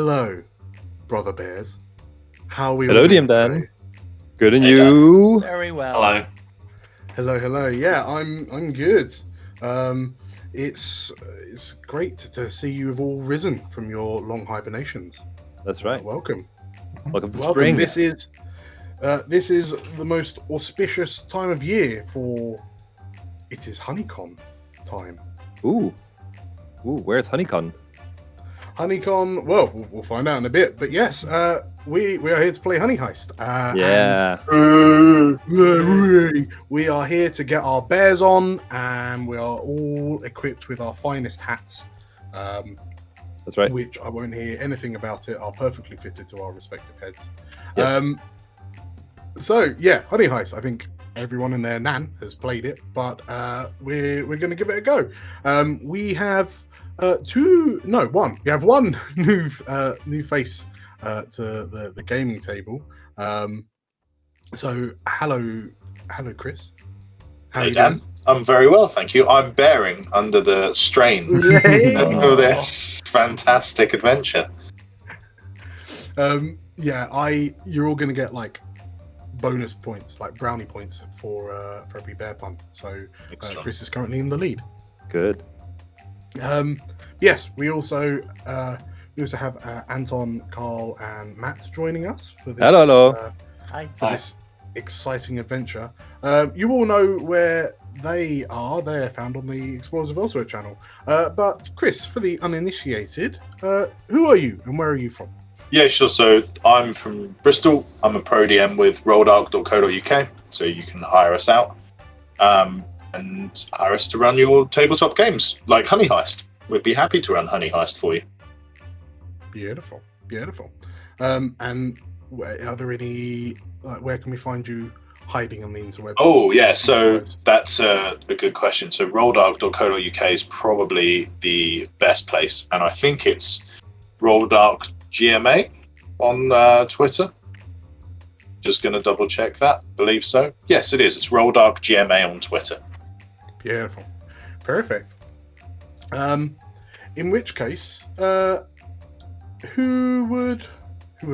Hello, brother bears. How are we? Hello, all doing Dan. today? Good, and Hey, you? Very well. Hello. Hello. Yeah, I'm good. It's great to see you have all risen from your long hibernations. That's right. Welcome. Welcome to Welcome. spring. This is the most auspicious time of year for. It is Honeycon time. Ooh, where's Honeycon? Honeycon. Well, we'll find out in a bit. But yes, we are here to play Honey Heist. Yeah. And we are here to get our bears on, and we are all equipped with our finest hats. That's right. Which I won't hear anything about it. Are perfectly fitted to our respective heads. Yes. So yeah, Honey Heist. I think everyone and their nan has played it, but we're going to give it a go. We have one. We have one new face to the gaming table. So hello, Chris. How Hey, you Dan. doing? I'm very well, thank you. I'm bearing under the strain of this fantastic adventure. You're all going to get like bonus points, like brownie points for every bear pun. So Excellent. Chris is currently in the lead. Good. Yes, we also have Anton, Carl, and Matt joining us for this. Hello. Hi. For this exciting adventure. You all know where they are. They're found on the Explorers of Elsewhere channel. But Chris, for the uninitiated, who are you and where are you from? Yeah, sure. So I'm from Bristol. I'm a pro DM with rollarc.co.uk, so you can hire us out and hire us to run your tabletop games like Honey Heist. We'd be happy to run Honey Heist for you. Beautiful. And are there any? Where can we find you hiding on the interwebs? Oh, yeah. So that's a good question. So rollarc.co.uk is probably the best place, and I think it's rollarcgma on Twitter. Just going to double check that. Believe so. Yes, it is. It's rollarcgma on Twitter. Beautiful. Perfect. In which case, who would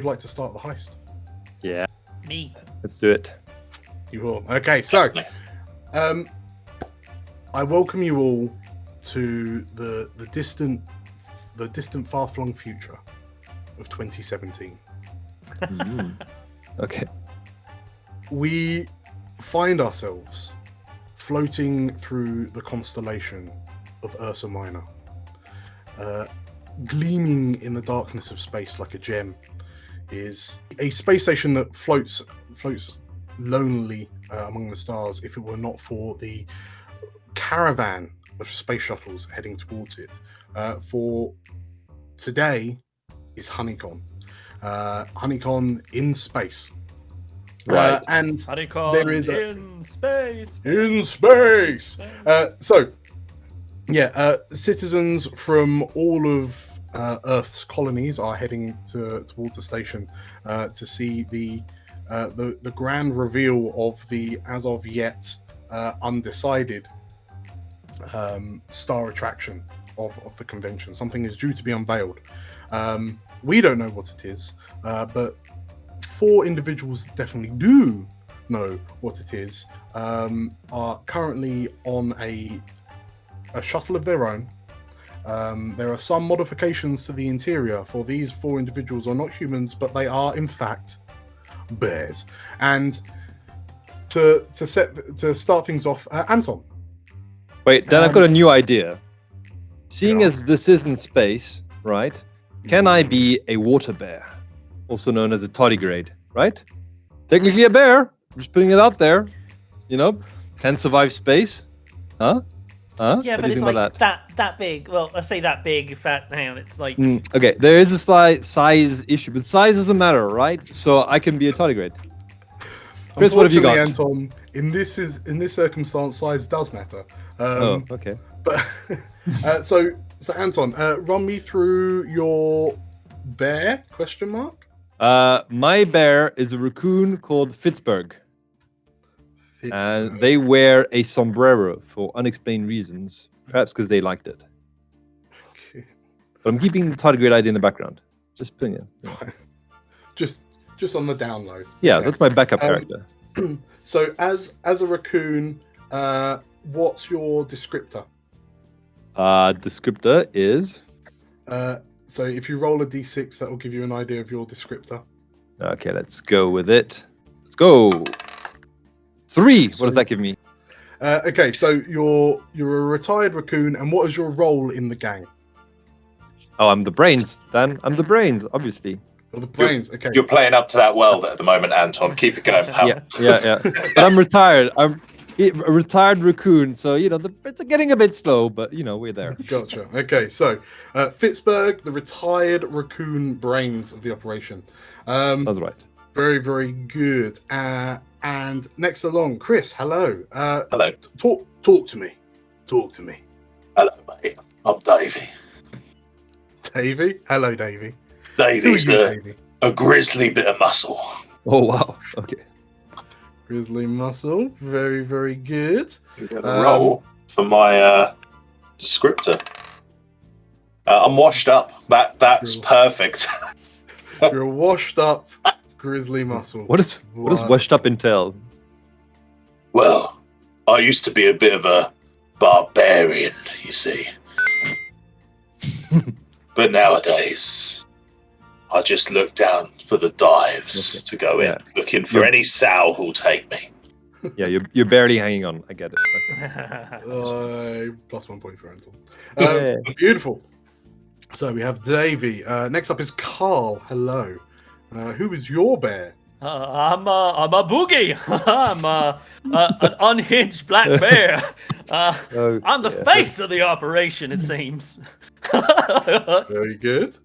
like to start the heist? Yeah. Me. Let's do it. You will. Okay, so I welcome you all to the distant far-flung future of 2017. Okay. We find ourselves floating through the constellation of Ursa Minor, gleaming in the darkness of space like a gem is a space station that floats lonely among the stars if it were not for the caravan of space shuttles heading towards it. For today is Honeycon. Honeycon in space. Right. And Honeycon there is in space. Citizens from all of Earth's colonies are heading towards the station to see the grand reveal of the as of yet undecided star attraction of the convention. Something is due to be unveiled. We don't know what it is, but 4 individuals that definitely do know what it is are currently on a shuttle of their own. There are some modifications to the interior, for these 4 individuals are not humans, but they are in fact bears. And to start things off, Anton. Wait, Dan, I've got a new idea. Seeing as this is in space, right? Can I be a water bear, also known as a tardigrade, right? Technically a bear. Just putting it out there. You know, can survive space. Huh? Yeah, What but do you it's think like about that big. Well, I say that big. In fact, hang on, it's like Okay, there is a slight size issue, but size doesn't matter, right? So I can be a tardigrade. Chris, what have you got? Anton, in this circumstance, size does matter. Okay. But so Anton, run me through your bear ? My bear is a raccoon called Fitzberg. And they wear a sombrero for unexplained reasons, perhaps because they liked it. Okay. But I'm keeping the tardigrade idea in the background. Just putting it. Just on the download. Yeah, Okay. that's my backup character. So as a raccoon, what's your descriptor? Descriptor is. So if you roll a d6, that will give you an idea of your descriptor. Okay, let's go with it. Let's go. 3. What does that give me? Okay, so you're a retired raccoon, and what is your role in the gang? Oh, I'm the brains, Dan. I'm the brains, obviously. Or the brains. Okay. You're playing up to that well at the moment, Anton. Keep it going, pal. Yeah. But I'm retired. I'm a retired raccoon, so it's getting a bit slow, but we're there. Gotcha. Okay, so Fitzberg, the retired raccoon brains of the operation. Sounds right. Very, very good. And next along, Chris. Hello. Hello. Talk to me. Talk to me. Hello, mate. I'm Davey. Davey. Hello, Davey. Davey's Who are you, Davey? a grizzly bit of muscle. Oh wow. Okay. Grizzly muscle. Very, very good. You're going to roll for my descriptor. I'm washed up. That's Cool. perfect. You're a washed up grizzly muscle. What does washed up entail? Well, I used to be a bit of a barbarian, you see. But nowadays, I just look down for the dives to go in, looking for any sow who'll take me. Yeah, you're barely hanging on. I get it. Plus 1 point for Anton. Yeah. Beautiful. So we have Davey. Next up is Carl. Hello. Who is your bear? I'm a boogie. I'm an unhinged black bear. I'm the face of the operation, it seems. Very good.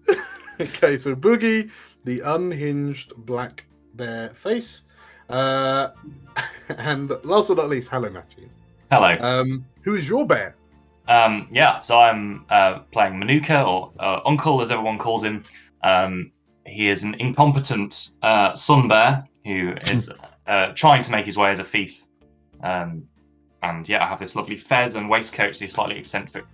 Okay, so Boogie, the unhinged black bear face. And last but not least, hello, Matthew. Hello. Who is your bear? So I'm playing Manuka, or Uncle, as everyone calls him. He is an incompetent sun bear who is trying to make his way as a thief. I have this lovely fez and waistcoat, so he's slightly eccentric.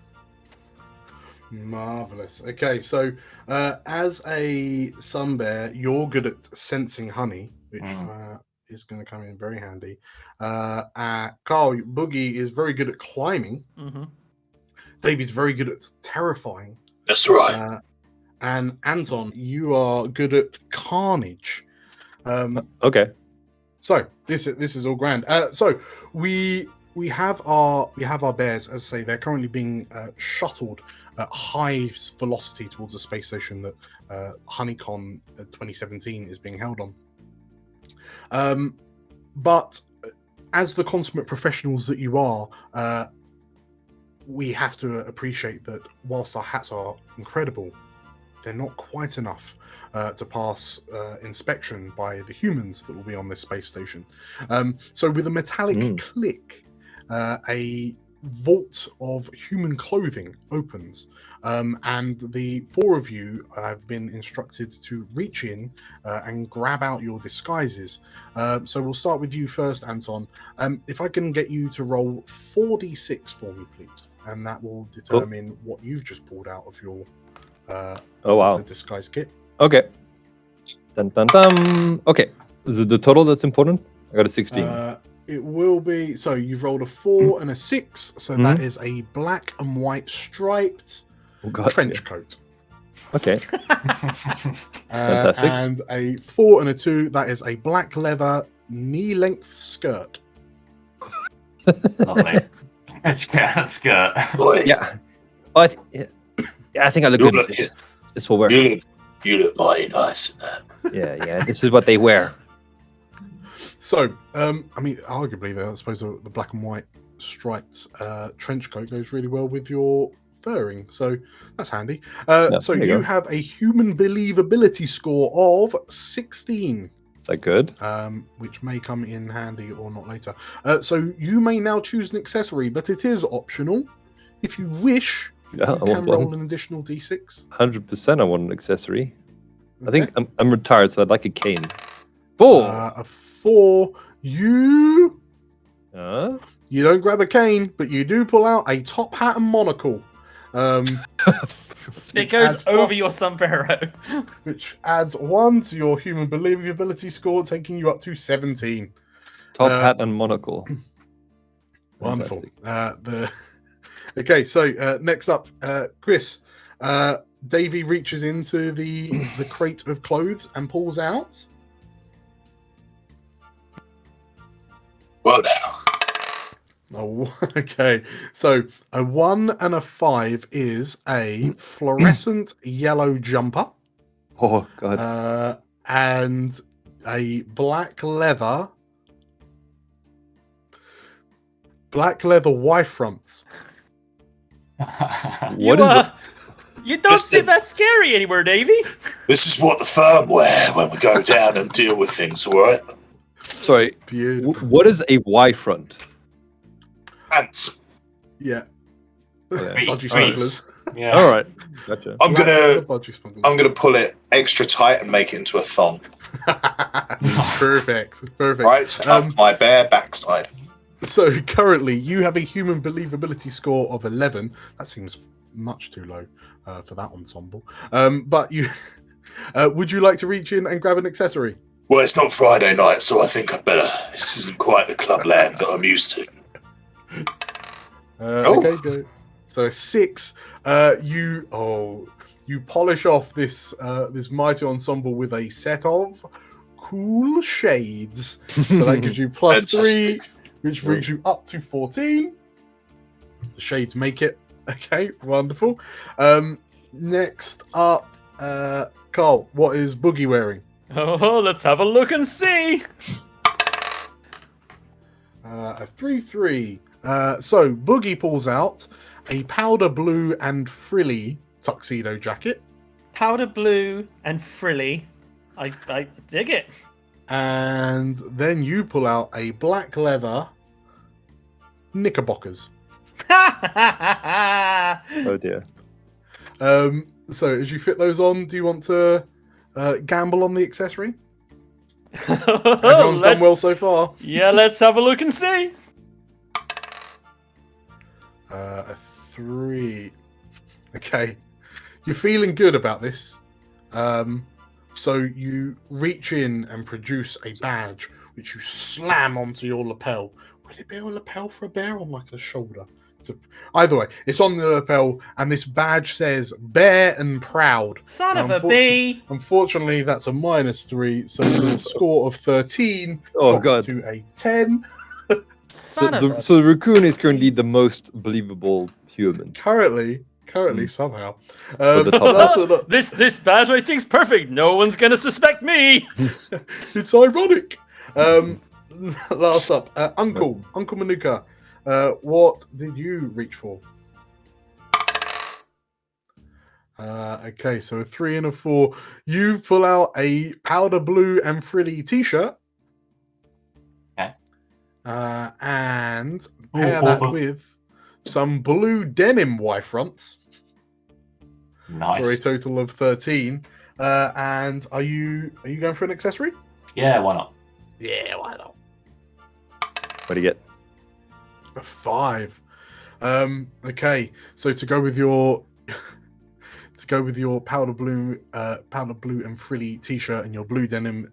Marvelous. Okay, so as a sun bear, you're good at sensing honey, which is going to come in very handy. Carl, Boogie is very good at climbing. Mm-hmm. Davey's very good at terrifying. That's right. And Anton, you are good at carnage. Okay. So this is all grand. So we have our bears, as I say, they're currently being shuttled at high velocity towards a space station that Honeycon 2017 is being held on. But as the consummate professionals that you are, we have to appreciate that whilst our hats are incredible, they're not quite enough to pass inspection by the humans that will be on this space station. So with a metallic click, a vault of human clothing opens, and the 4 of you have been instructed to reach in and grab out your disguises. So we'll start with you first, Anton. If I can get you to roll 4d6 for me, please, and that will determine what you've just pulled out of your the disguise kit. Okay. Dun dun dun. Okay. Is it the total that's important? I got a 16. It will be. So you've rolled a 4 and a 6. So that is a black and white striped trench coat. Okay. Fantastic. And a 4 and a 2. That is a black leather knee-length skirt. Lovely. Skirt. Yeah. I think I look good at this. This will work. You look mighty nice in that. Yeah. This is what they wear. So, arguably, I suppose the black and white striped trench coat goes really well with your furring. So that's handy. So you have a human believability score of 16. Is that good? Which may come in handy or not later. So you may now choose an accessory, but it is optional. If you wish, you can roll an additional d6. 100% I want an accessory. Okay. I think I'm retired, so I'd like a cane. 4! A 4. You don't grab a cane, but you do pull out a top hat and monocle. It goes adds over one- your sombrero. which adds 1 to your human believability score, taking you up to 17. Top hat and monocle. Wonderful. Fantastic. Okay, so next up, Chris. Davey reaches into the crate of clothes and pulls out. Well, now. Oh, okay. So a 1 and a 5 is a fluorescent yellow jumper. Oh god. And a black leather Y front. What is it? You don't Just seem the- that scary anymore, Davey. This is what the firm wear when we go down and deal with things, all right? Sorry. Beautiful. What is a Y front? Pants. Yeah. Okay. Budgie Great. smugglers. Yeah. All right. Gotcha. I'm Black leather gonna budgie smugglers. pull it extra tight and make it into a thong, Perfect. right up my bare backside. So currently you have a human believability score of 11. That seems much too low for that ensemble. But you would you like to reach in and grab an accessory? Well, it's not Friday night, so I think I'd better. This isn't quite the clubland that I'm used to. Okay, go. So a 6. You polish off this mighty ensemble with a set of cool shades. So that gives you plus 3, Fantastic. which brings you up to 14. The shades make it. Okay, wonderful. Next up, Carl, what is Boogie wearing? Oh, let's have a look and see. A 3-3. So Boogie pulls out a powder blue and frilly tuxedo jacket, Powder blue and frilly. I dig it. and then you pull out a black leather knickerbockers. Oh dear. So as you fit those on, do you want to gamble on the accessory? Everyone's done well so far. Yeah, let's have a look and see. A 3. Okay. You're feeling good about this. So you reach in and produce a badge, which you slam onto your lapel. Would it be a lapel for a bear or like a shoulder? Either way, it's on the lapel, and this badge says "Bear and Proud." Son Now, of a bee. Unfortunately, that's a -3, so your score of 13 Oh, drops God. to a 10. Son of a... So the raccoon is currently the most believable human. Currently, somehow. the top That's This badge I think's perfect. No one's gonna suspect me. it's ironic. Last up, Uncle Manuka. What did you reach for? Okay, so a 3 and a 4. You pull out a powder blue and frilly t-shirt. Okay. And pair that with some blue denim Y fronts for a Nice. total of 13. And are you going for an accessory? Yeah, why not? Yeah, why not? What do you get? A 5. Okay, so to go with your powder blue and frilly t-shirt and your blue denim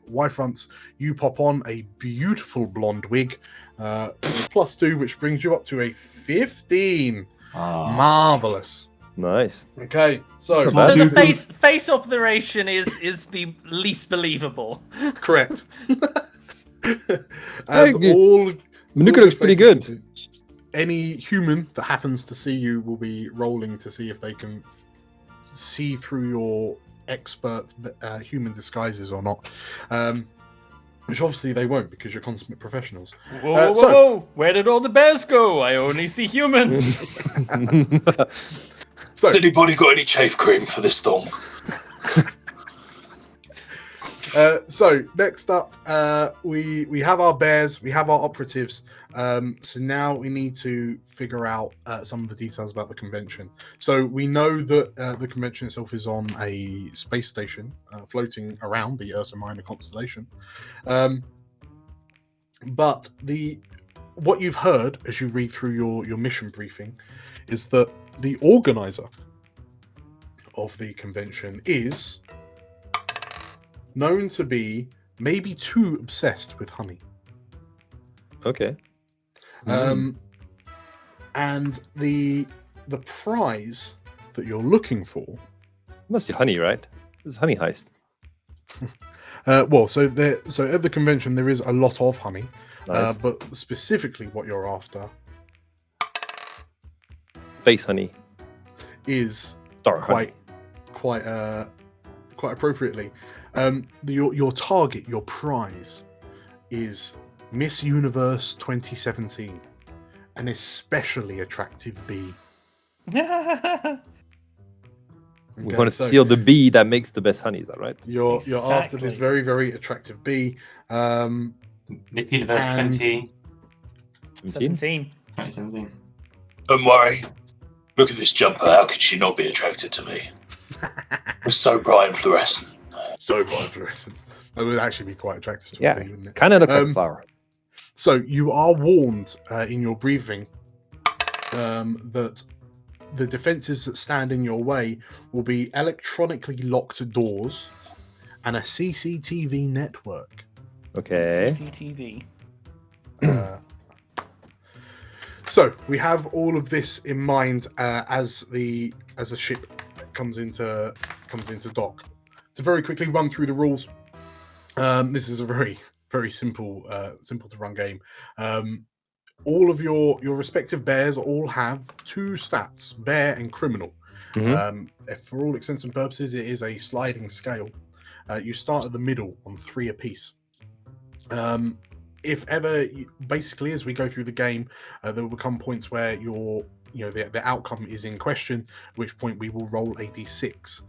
Y fronts, you pop on a beautiful blonde wig, +2, which brings you up to a 15. Marvelous. Nice. Okay, so Not So bad. the face operation is the least believable. correct. As Hey, all Manuka all looks pretty faces good. do. Any human that happens to see you will be rolling to see if they can see through your expert human disguises or not. Which obviously they won't because you're consummate professionals. Whoa, whoa, so- whoa! Where did all the bears go? I only see humans. So Has anybody got any chafe cream for this thong? So next up, we have our bears, we have our operatives. So now we need to figure out some of the details about the convention. So we know that the convention itself is on a space station floating around the Ursa Minor constellation. But the what you've heard as you read through your mission briefing is that the organizer of the convention is known to be maybe too obsessed with honey. Okay. And the prize that you're looking for Must be honey, right? This is honey heist. so at the convention there is a lot of honey, Nice. but specifically what you're after Space honey. is Star honey. quite appropriately. Your target, your prize, is Miss Universe 2017, an especially attractive bee. We want to steal the bee that makes the best honey. Is that right? You're after this very, very attractive bee. Miss Universe And- 2017. Don't worry. Look at this jumper. How could she not be attracted to me? It's so bright and fluorescent. So bright fluorescent. That would actually be quite attractive to Yeah. a bee, wouldn't it? Kind of looks like a flower. So you are warned in your briefing that the defenses that stand in your way will be electronically locked doors and a CCTV network. Okay. CCTV. So we have all of this in mind as a ship comes into dock. To very quickly run through the rules. This is a very, very simple to run game. All of your respective bears all have 2 stats, bear and criminal. For all intents and purposes, it is a sliding scale. You start at the middle on 3 apiece. If ever, basically, as we go through the game, there will become points where the outcome is in question, at which point we will roll a d6.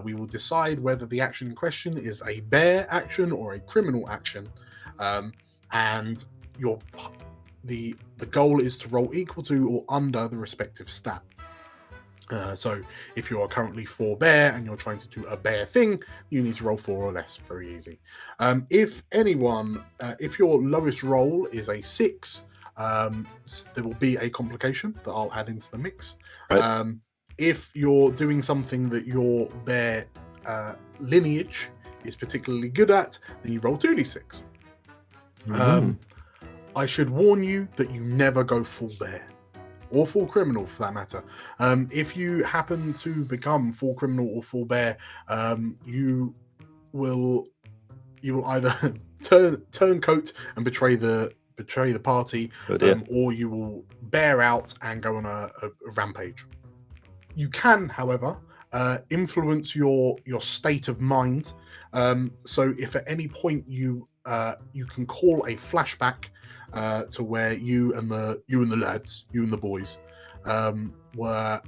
We will decide whether the action in question is a bear action or a criminal action, and the goal is to roll equal to or under the respective stat. So if you are currently 4 bear and you're trying to do a bear thing, you need to roll 4 or less. Very easy. If your lowest roll is a 6, there will be a complication that I'll add into the mix. Right. If you're doing something that your bear lineage is particularly good at, then you roll 2d6. I should warn you that you never go full bear. Or full criminal, for that matter. If you happen to become full criminal or full bear, you will either turn coat and betray the party, or you will bear out and go on a rampage. You can, however, influence your state of mind. So if at any point you can call a flashback to where you and the boys were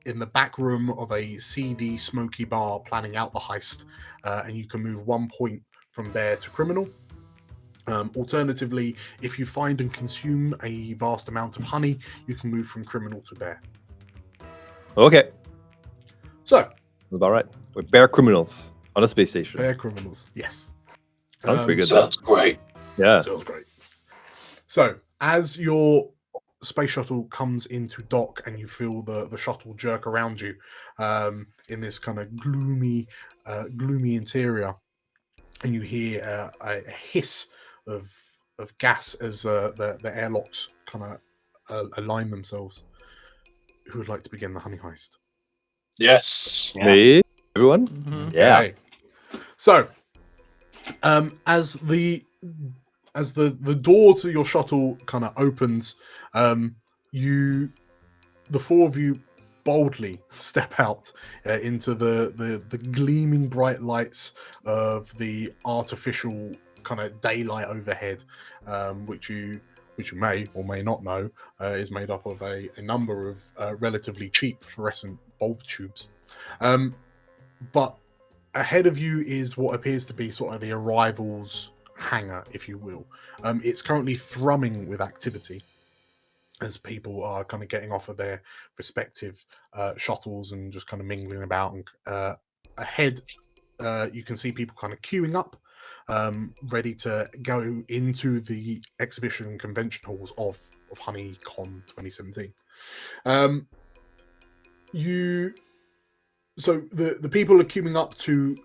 in the back room of a seedy, smoky bar planning out the heist, and you can move 1 point from bear to criminal. Alternatively, if you find and consume a vast amount of honey, you can move from criminal to bear. Okay. So, That's about right. We're bear criminals on a space station. bear criminals, yes. Sounds pretty good. Sounds great. Yeah. Sounds great. So, as your space shuttle comes into dock and you feel the shuttle jerk around you in this kind of gloomy interior, and you hear a hiss of gas as the airlocks kind of align themselves. Who would like to begin the honey heist? Yes. Yeah. Me? Everyone? Mhm. Yeah. Okay. So, as the door to your shuttle kind of opens, the 4 of you boldly step out into the gleaming bright lights of the artificial kind of daylight overhead, which you may or may not know is made up of a number of relatively cheap fluorescent bulb tubes. But ahead of you is what appears to be sort of the arrivals hangar, if you will. It's currently thrumming with activity as people are kind of getting off of their respective shuttles and just kind of mingling about. And ahead, you can see people kind of queuing up ready to go into the exhibition and convention halls of Honeycon 2017. So the people are queuing up to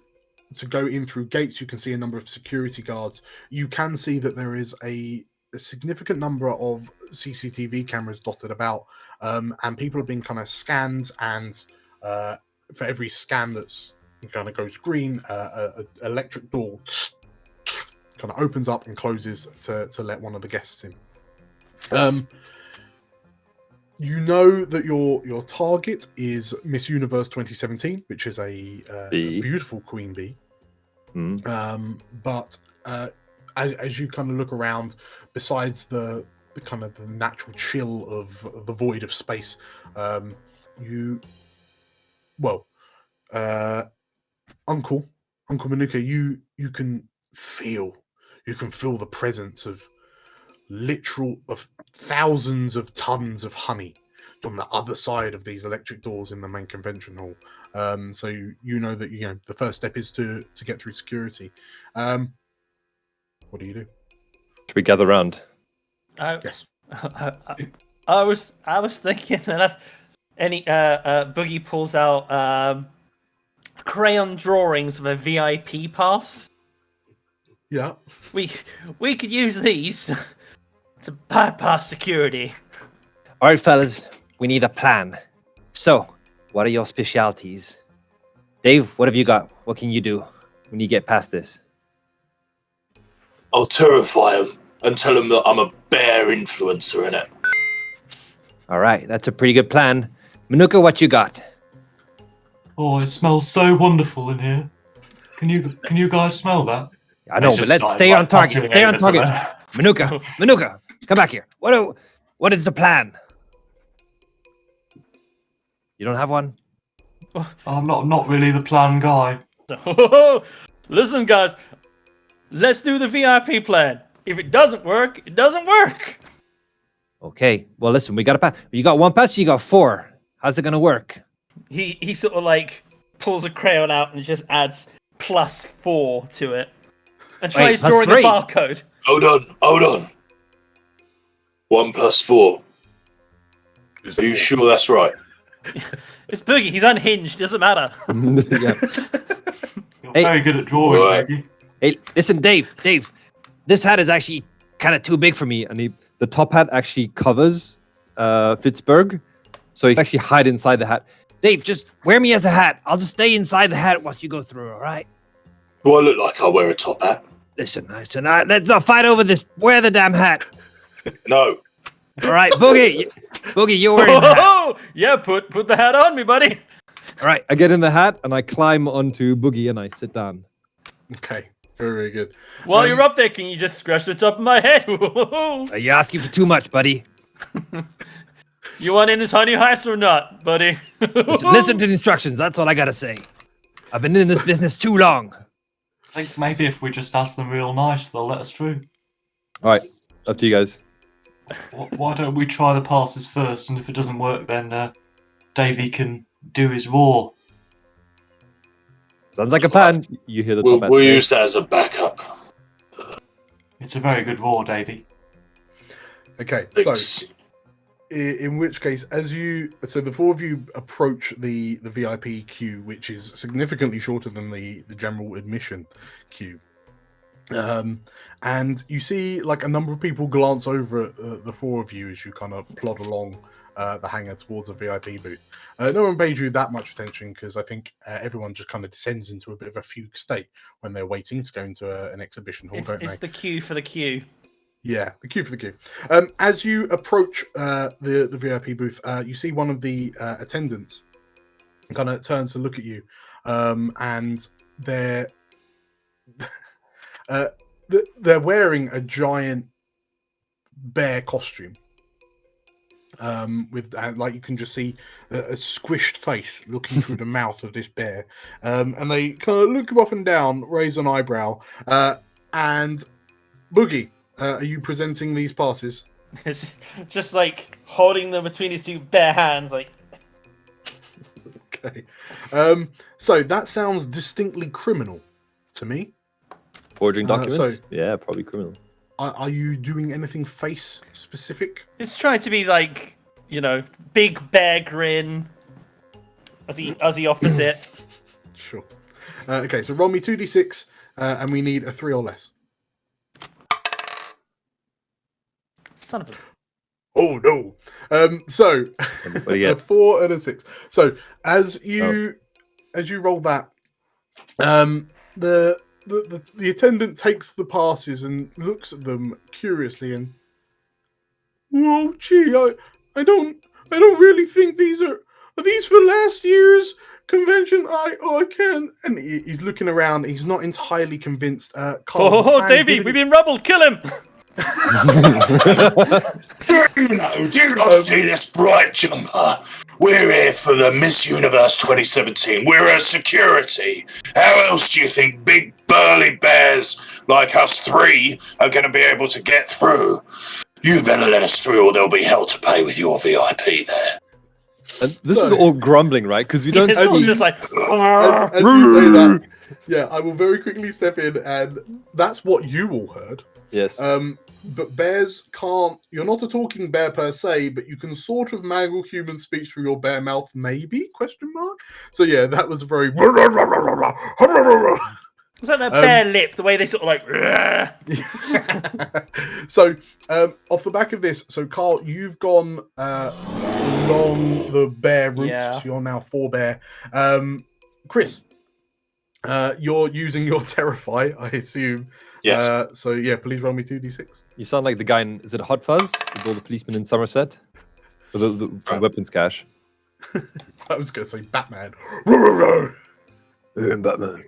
go in through gates. You can see a number of security guards. You can see that there is a significant number of CCTV cameras dotted about, and people are being kind of scanned, and for every scan that's kind of goes green, an electric door kind of opens up and closes to let one of the guests in. You know that your target is Miss Universe 2017, which is a beautiful queen bee. But as you kind of look around, besides the kind of the natural chill of the void of space, Uncle Manuka, you can feel the presence of thousands of tons of honey on the other side of these electric doors in the main convention hall. So you know that the first step is to get through security. What do you do? Should we gather round? Yes. I was thinking that if Boogie pulls out crayon drawings of a VIP pass. Yeah. We could use these to bypass security. All right, fellas, we need a plan. So, what are your specialties? Dave, what have you got? What can you do when you get past this? I'll terrify him and tell him that I'm a bear influencer in it. All right, that's a pretty good plan. Manuka, what you got? Oh, it smells so wonderful in here. Can you guys smell that? I know, but let's stay on target. Stay on target. Manuka, come back here. What is the plan? You don't have one? I'm not really the plan guy. Listen, guys, let's do the VIP plan. If it doesn't work, it doesn't work. Okay, well, listen, we got a pass. You got one pass, you got four. How's it gonna work? He sort of like pulls a crayon out and just adds +4 to it. And tries drawing the barcode. Hold on. 1 + 4. Are you sure that's right? It's Boogie. He's unhinged. Doesn't matter. You're very good at drawing, Boogie. Hey, listen, Dave. This hat is actually kind of too big for me. And the top hat actually covers Fitzberg, so he can actually hide inside the hat. Dave, just wear me as a hat. I'll just stay inside the hat whilst you go through, all right? Do I look like I wear a top hat? Listen, let's not fight over this. Wear the damn hat. No. All right, Boogie, you're wearing the hat. Yeah, put the hat on me, buddy. All right. I get in the hat and I climb onto Boogie and I sit down. Okay, very good. While you're up there, can you just scratch the top of my head? You're asking for too much, buddy. You want in this honey heist or not, buddy? Listen to the instructions. That's all I gotta say. I've been in this business too long. I think maybe if we just ask them real nice, they'll let us through. All right, up to you guys. Why don't we try the passes first, and if it doesn't work, then Davey can do his roar. Sounds like a plan. You hear the top hat. We'll use that as a backup. It's a very good roar, Davey. Okay, Thanks. so in which case, so the four of you approach the VIP queue, which is significantly shorter than the general admission queue. And you see like a number of people glance over at the four of you as you kind of plod along the hangar towards a VIP booth. No one pays you that much attention because I think everyone just kind of descends into a bit of a fugue state when they're waiting to go into an exhibition hall, don't they? It's the queue for the queue. Yeah, the queue for the queue. As you approach the VIP booth, you see one of the attendants kind of turn to look at you, and they're wearing a giant bear costume. With like you can just see a squished face looking through the mouth of this bear, and they kind of look up and down, raise an eyebrow, and Boogie. Are you presenting these passes? It's just like holding them between his two bare hands, like. Okay. So that sounds distinctly criminal to me. Forging documents? So- Yeah, probably criminal. Are you doing anything face specific? It's trying to be like, big bear grin as he offers it. Sure. Okay, so roll me 2d6, and we need a 3 or less. Son of a... Oh no! So What do you a get? 4 and a 6. So as you roll that, the attendant takes the passes and looks at them curiously and, oh gee, I don't really think these are these for last year's convention. I can't. And he's looking around. He's not entirely convinced. Carl, Oh, Davey, we've been rubbled. Kill him. Do you not see this bright jumper? We're here for the Miss Universe 2017. We're a security. How else do you think big burly bears like us three are going to be able to get through? You better let us through or there'll be hell to pay with your VIP there. And this is all grumbling, right? Because we don't It's all see... just like... as you say that, yeah, I will very quickly step in, and that's what you all heard. Yes. But bears can't. You're not a talking bear per se, but you can sort of mangle human speech through your bear mouth, maybe? Question mark. So yeah, that was very. Was that their bare lip? The way they sort of like... So off the back of this, so Carl, you've gone along the bear route. Yeah. So you're now 4 bear. Chris, you're using your terrify, I assume. Yes. So yeah, please roll me 2d6. You sound like the guy in... Is it Hot Fuzz? With all the policemen in Somerset? Or the weapons cache. I was going to say Batman. Batman.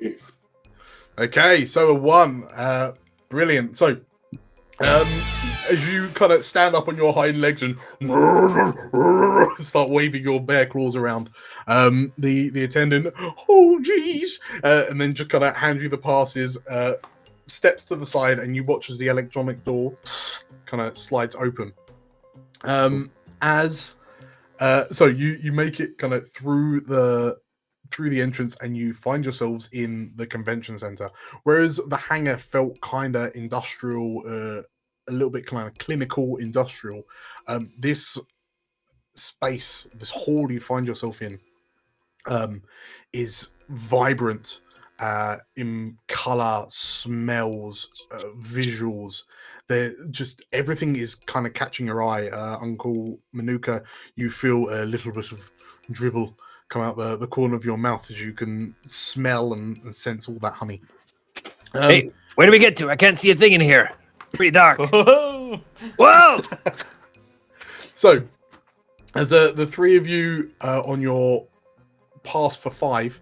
Okay, so a 1. Brilliant. So, as you kind of stand up on your hind legs and start waving your bear claws around, the attendant, oh geez, and then just kind of hand you the passes, steps to the side, and you watch as the electronic door kind of slides open. So you make it kind of through the entrance, and you find yourselves in the convention center. Whereas the hangar felt kind of industrial, a little bit kind of clinical industrial. This space, this hall you find yourself in, is vibrant in color, smells, visuals. They're just, everything is kind of catching your eye. Uncle Manuka, you feel a little bit of dribble come out the corner of your mouth as you can smell and sense all that honey. Hey, where do we get to? I can't see a thing in here. Pretty dark. Whoa! Whoa! So, as the 3 of you on your pass for 5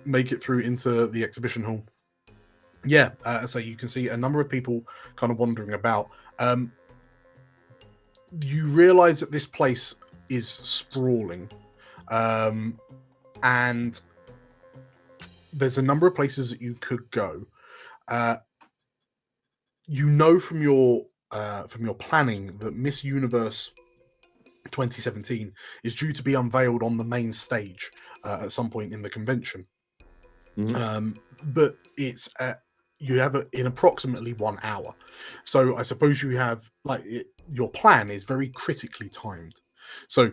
make it through into the exhibition hall. Yeah, so you can see a number of people kind of wandering about. You realize that this place is sprawling. And there's a number of places that you could go. You know from your planning that Miss Universe 2017 is due to be unveiled on the main stage at some point in the convention. Mhm. But it's you have it in approximately 1 hour. So I suppose you have your plan is very critically timed. So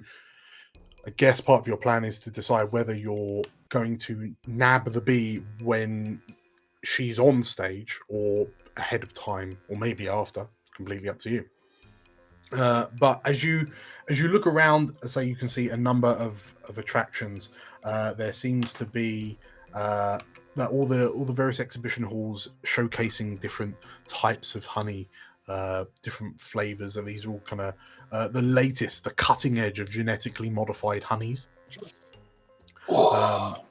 I guess part of your plan is to decide whether you're going to nab the bee when she's on stage or ahead of time, or maybe after. Completely up to you. But as you look around, so you can see a number of attractions. There seems to be that all the various exhibition halls showcasing different types of honey, different flavors, and these are all kind of the latest, the cutting edge of genetically modified honeys. All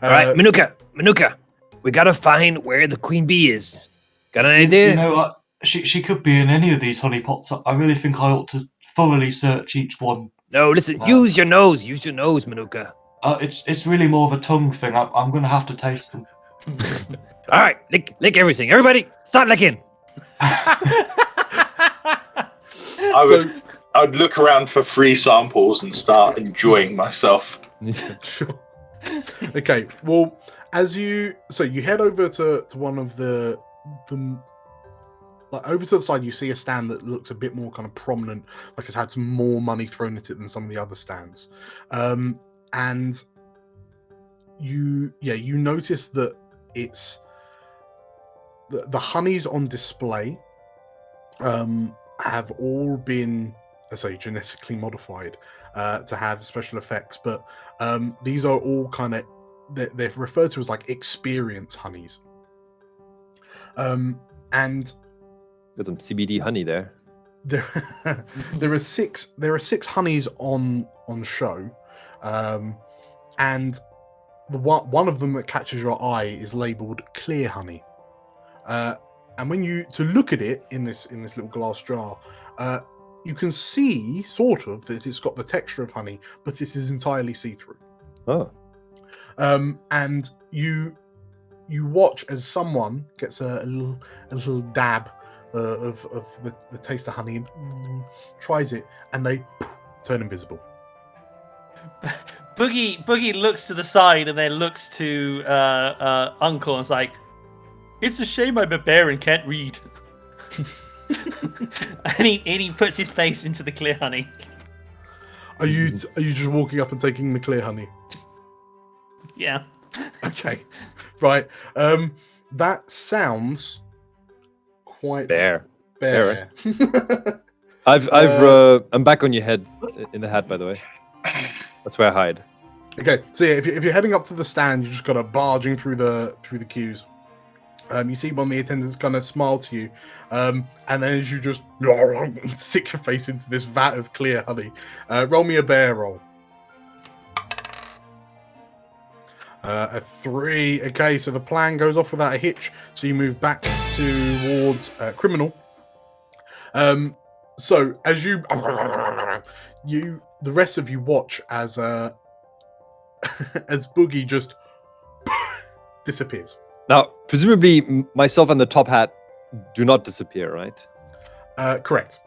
right, Manuka, we gotta find where the queen bee is. Got an idea? You know what? She could be in any of these honeypots. I really think I ought to thoroughly search each one. No, listen. Use your nose. Use your nose, Manuka. It's really more of a tongue thing. I'm gonna have to taste them. All right, lick everything. Everybody, start licking. I'd look around for free samples and start enjoying myself. Sure. Okay, well, you head over to one of the like over to the side. You see a stand that looks a bit more kind of prominent, like it's had some more money thrown at it than some of the other stands, and you notice that it's the honeys on display have all been, I say, genetically modified to have special effects, but these are all kind of they're referred to as like experience honeys, and got some CBD honey there. there are six honeys on show, and the one of them that catches your eye is labeled clear honey, and when you look at it in this little glass jar, you can see sort of that it's got the texture of honey, but it is entirely see-through. Oh. And you watch as someone gets a little dab of the taste of honey and tries it, and they turn invisible. Boogie looks to the side and then looks to Uncle and is like, "It's a shame I'm a bear and can't read." and he puts his face into the clear honey. Are you just walking up and taking the clear honey? Yeah. Okay. Right. That sounds quite bear. I'm back on your head in the hat, by the way. That's where I hide. Okay. So yeah, if you're heading up to the stand, you just gotta barging through the queues. You see one of the attendants kind of smile to you, and then as you just stick your face into this vat of clear honey, roll me a bear roll. A 3. Okay, so the plan goes off without a hitch. So you move back towards criminal. So as the rest of you watch as as Boogie just disappears. Now, presumably, myself and the top hat do not disappear, right? Correct.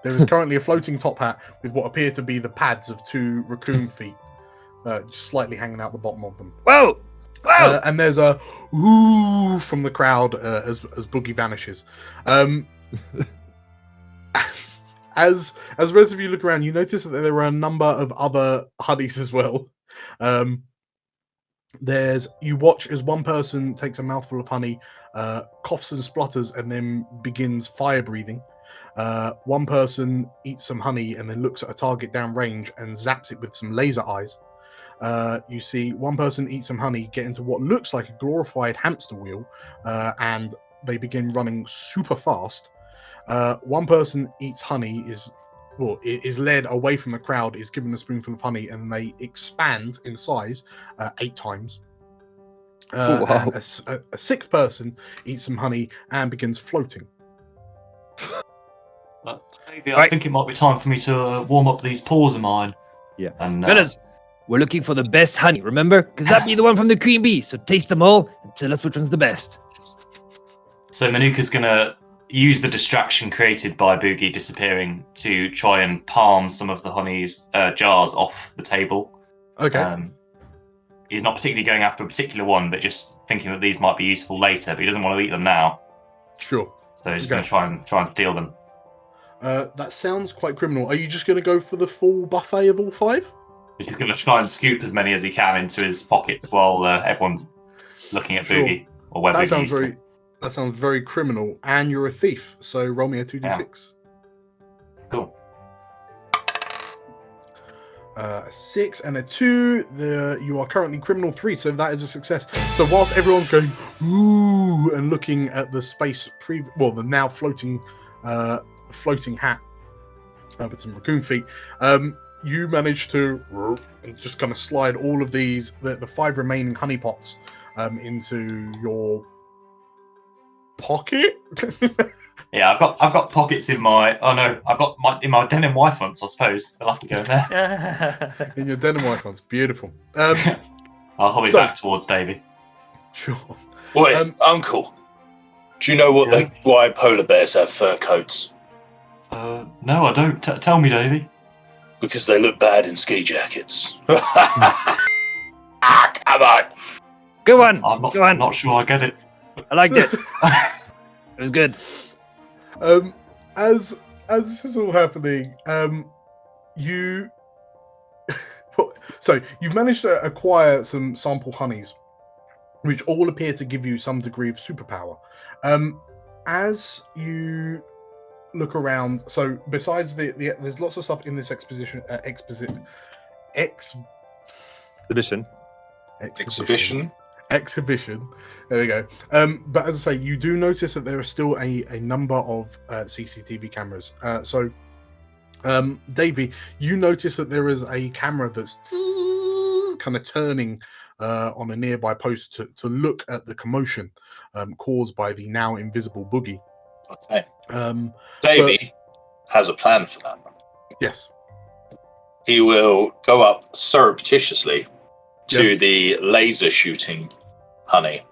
There is currently a floating top hat with what appear to be the pads of 2 raccoon feet, just slightly hanging out the bottom of them. Whoa! Whoa! And there's a ooh from the crowd as Boogie vanishes. As the rest of you look around, you notice that there are a number of other honeys as well. You watch as one person takes a mouthful of honey, coughs and splutters, and then begins fire breathing. One person eats some honey and then looks at a target downrange and zaps it with some laser eyes. You see one person eat some honey, get into what looks like a glorified hamster wheel, and they begin running super fast. One person eats honey, is led away from the crowd, is given a spoonful of honey, and they expand in size 8 times. Oh, wow. And a 6th person eats some honey and begins floating. Maybe I think it might be time for me to warm up these paws of mine. Yeah. And, fellas, we're looking for the best honey, remember? Because that'd be the one from the queen bee. So taste them all and tell us which one's the best. So Manuka's gonna use the distraction created by Boogie disappearing to try and palm some of the honey's jars off the table. Okay. He's not particularly going after a particular one, but just thinking that these might be useful later. But he doesn't want to eat them now. Sure. So he's going to try and steal them. That sounds quite criminal. Are you just going to go for the full buffet of all 5? He's just going to try and scoop as many as he can into his pockets while everyone's looking at Boogie. Or where That Boogie sounds very criminal, and you're a thief. So roll me a 2d6. Yeah. Cool. A 6 and a 2. You are currently criminal 3, so that is a success. So whilst everyone's going ooh and looking at the space, the now floating hat with some raccoon feet, you manage to just kind of slide all of these the 5 remaining honey pots into your pocket. Yeah, I've got pockets in my. Oh no, I've got in my denim wife fronts. I suppose they'll have to go in there. In your denim wife ones, beautiful. I'll hobby back towards Davey. Sure. Wait, Uncle, do you know why polar bears have fur coats? No, I don't. Tell me, Davey. Because they look bad in ski jackets. on. Good one. I'm Go on. not sure I get it. I liked it. It was good. As this is all happening, you so you've managed to acquire some sample honeys, which all appear to give you some degree of superpower. As you look around, so besides there's lots of stuff in this exhibition. There we go. But as I say, you do notice that there are still a number of CCTV cameras. So, Davey, you notice that there is a camera that's kind of turning on a nearby post to look at the commotion caused by the now invisible boogie. Okay. Davey has a plan for that. Yes. He will go up surreptitiously to the laser shooting honey.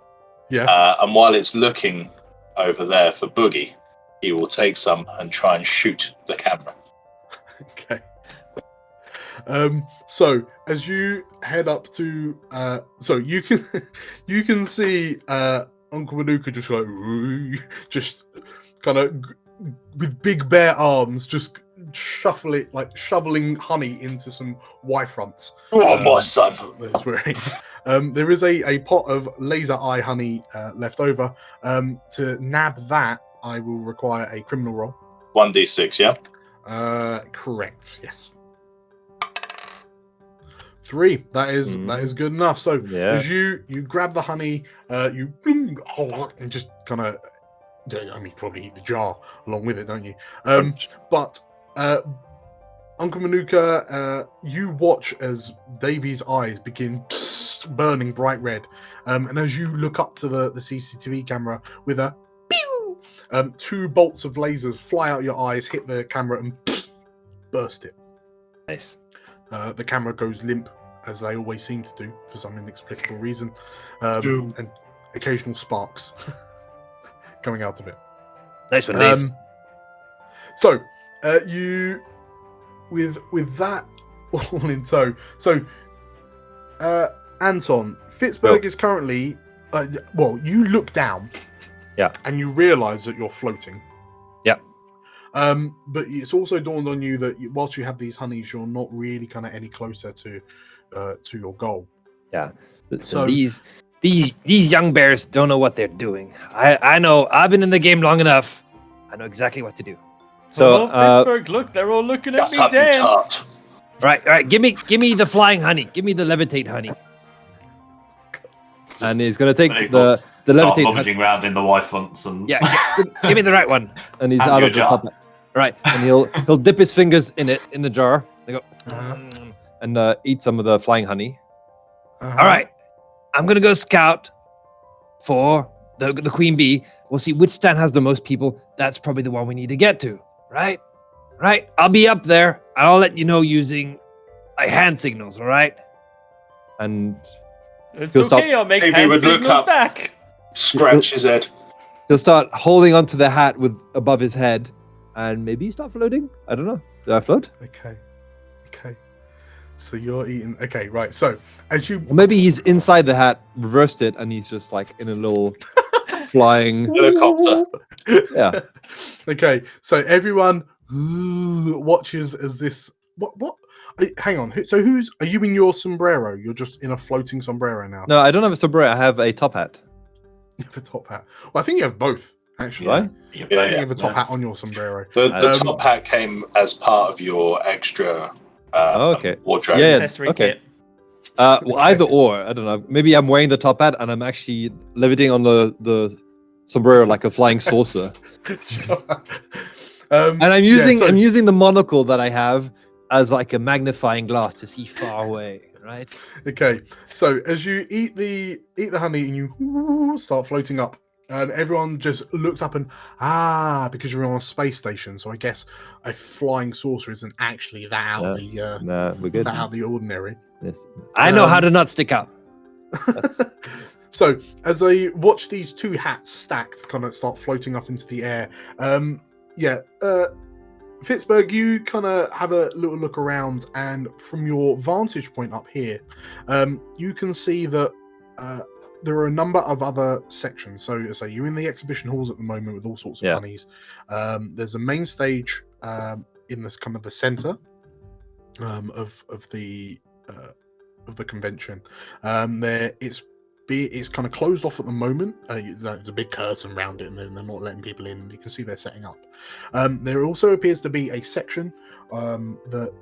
Yes. And while it's looking over there for Boogie, he will take some and try and shoot the camera. Okay. So as you head up to, so you can see Uncle Manuka just like just kind of with big bare arms, just shoveling honey into some Y-fronts. Oh, my son! That's wearing. There is a pot of laser eye honey left over. To nab that, I will require a criminal roll. 1d6, yeah? Correct. Yes. 3. That is good enough. So as you grab the honey, you and just kind of, I mean, probably eat the jar along with it, don't you? But Uncle Manuka, you watch as Davy's eyes begin burning bright red, and as you look up to the CCTV camera with a pew, 2 bolts of lasers fly out your eyes, hit the camera, and burst it. Nice. The camera goes limp, as they always seem to do for some inexplicable reason, and occasional sparks coming out of it. Nice one, Dave. So you with that all in tow. So Anton, Fitzberg is currently you look down, and you realise that you're floating. But it's also dawned on you that whilst you have these honeys, you're not really kind of any closer to your goal. Yeah. So these young bears don't know what they're doing. I know. I've been in the game long enough. I know exactly what to do. So Pittsburgh, look, they're all looking at me dance. Right. Give me the flying honey. Give me the levitate honey. And he's gonna take the levitate rummaging around in the Y-fronts and give me the right one. And he's out of the top. Right, and he'll dip his fingers in the jar. They go and eat some of the flying honey. All right, I'm gonna go scout for the queen bee. We'll see which stand has the most people. That's probably the one we need to get to. Right. I'll be up there. I'll let you know using hand signals. All right. And it's okay. I'll make hand signals back. Scratch his head. He'll start holding onto the hat above his head. And maybe start floating? I don't know. Do I float? Okay. So you're eating. Okay, right. So as you, or maybe he's inside the hat, reversed it, and he's just like in a little flying helicopter. Yeah. Okay. So everyone watches as this. What? Hang on. So are you in your sombrero? You're just in a floating sombrero now. No, I don't have a sombrero. I have a top hat. You have a top hat. Well, I think you have both. Actually, right? You have a top hat on your sombrero. The top hat came as part of your extra wardrobe. Yeah, okay. Well, either or, I don't know. Maybe I'm wearing the top hat and I'm actually levitating on the sombrero like a flying saucer. And I'm using the monocle that I have as like a magnifying glass to see far away. Right. Okay. So as you eat the honey and you start floating up. Everyone just looks up and because you're on a space station, so I guess a flying saucer isn't actually that out of the ordinary. Yes. I know how to not stick up. So as I watch these 2 hats stacked kind of start floating up into the air, Fitzberg, you kind of have a little look around, and from your vantage point up here, you can see that there are a number of other sections. So you're in the exhibition halls at the moment with all sorts of honeys. There's a main stage in this kind of the center of the convention. It's kind of closed off at the moment. There's a big curtain around it, and then they're not letting people in. You can see they're setting up. There also appears to be a section that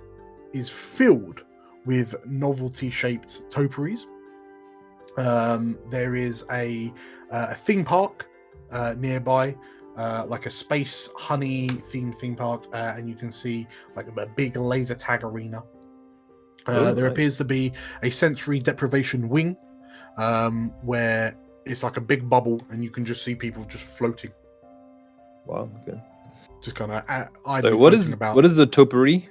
is filled with novelty-shaped topiaries. There is a theme park nearby, like a space honey themed theme park, and you can see like a big laser tag arena. There appears to be a sensory deprivation wing, where it's like a big bubble, and you can just see people just floating. Wow. Okay. Just kind of so what is a topiary?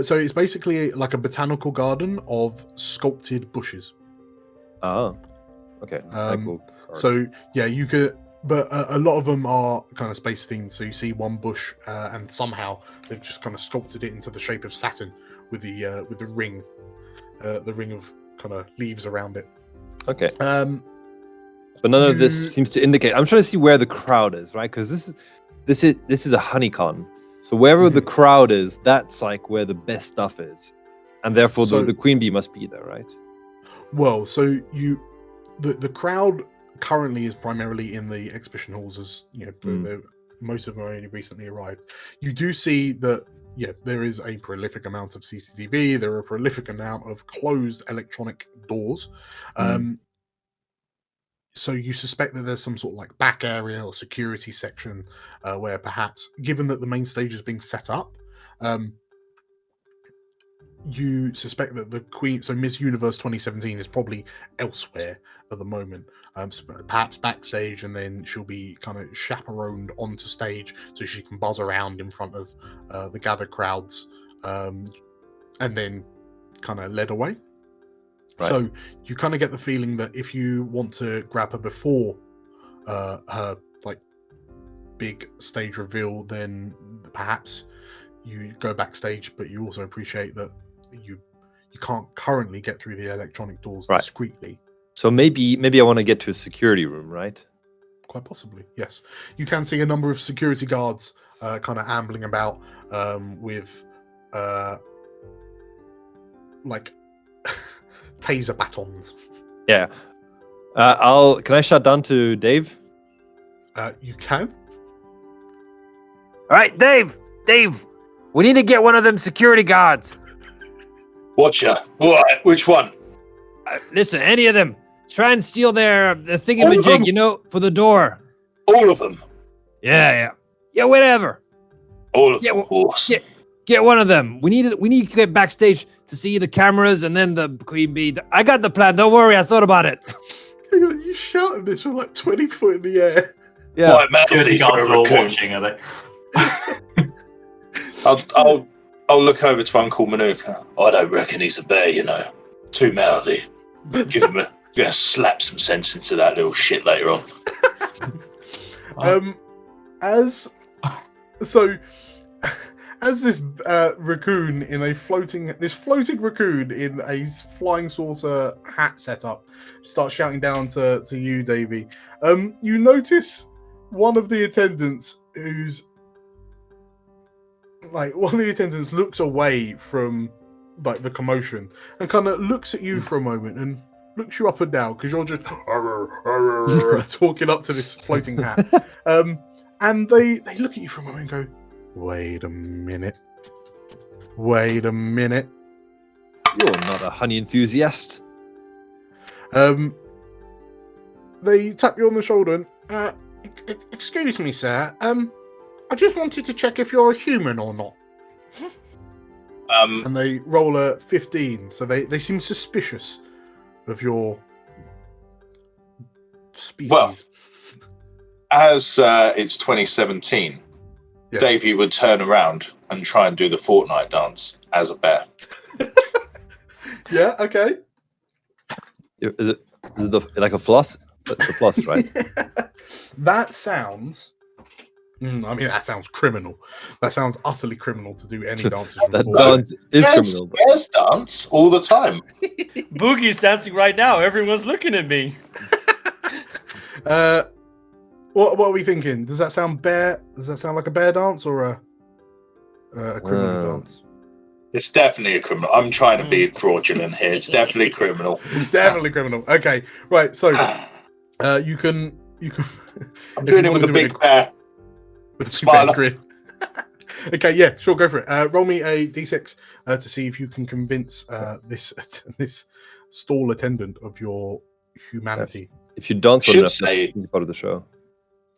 So it's basically like a botanical garden of sculpted bushes. Oh, okay. So yeah, you could, but a lot of them are kind of space themed. So you see one bush, and somehow they've just kind of sculpted it into the shape of Saturn with the ring of kind of leaves around it. Okay. But none of this seems to indicate. I'm trying to see where the crowd is, right? Because this is a Honeycon. So wherever the crowd is, that's like where the best stuff is, and therefore the queen bee must be there, right? Well, so the crowd currently is primarily in the exhibition halls, as you know, most of them are only recently arrived. You do see that, there is a prolific amount of CCTV. There are a prolific amount of closed electronic doors. So you suspect that there's some sort of like back area or security section where perhaps, given that the main stage is being set up, you suspect that the Queen, so Miss Universe 2017, is probably elsewhere at the moment, perhaps backstage, and then she'll be kind of chaperoned onto stage so she can buzz around in front of the gathered crowds, and then kind of led away. Right. So you kind of get the feeling that if you want to grab her before her like big stage reveal, then perhaps you go backstage, but you also appreciate that you can't currently get through the electronic doors discreetly. So maybe I want to get to a security room, right? Quite possibly, yes. You can see a number of security guards kind of ambling about with like taser batons. Yeah. Can I shout down to Dave? You can. All right, Dave, we need to get one of them security guards. Watcher. All right, which one? Listen, any of them. Try and steal the thingamajig, for the door. All of them? Yeah, whatever. All of them, awesome. Get one of them. We need to get backstage to see the cameras and then the queen bee. I got the plan. Don't worry, I thought about it. Hang on, you shouted this from like 20 foot in the air. Yeah. Right, security guards are all watching, are they? I'll look over to Uncle Manuka. I don't reckon he's a bear, Too mouthy. Gonna slap some sense into that little shit later on. As this raccoon in a floating raccoon in a flying saucer hat setup starts shouting down to you, Davey. You notice one of the attendants looks away from like the commotion and kind of looks at you for a moment and looks you up and down because you're just talking up to this floating hat. And they look at you for a moment and go, Wait a minute. You're not a honey enthusiast. They tap you on the shoulder and, excuse me, sir. I just wanted to check if you're a human or not. And they roll a 15, so they seem suspicious of your species. Well, as it's 2017, yeah. Davey would turn around and try and do the Fortnite dance as a bear. Yeah, okay. Is it like a floss? The floss, right? That sounds I mean, that sounds criminal. That sounds utterly criminal to do any dances from That 4. dance is criminal. Bears dance all the time. Boogie's dancing right now. Everyone's looking at me. What are we thinking? Does that sound bear? Does that sound like a bear dance or a criminal dance? It's definitely a criminal. I'm trying to be fraudulent here. It's definitely criminal. Definitely criminal. Okay, right. So you can. I'm doing it with a big bear. With a bear grin. Okay, yeah, sure, go for it. Roll me a d6 to see if you can convince this stall attendant of your humanity. If you dance Should well enough, say- that's part of the show.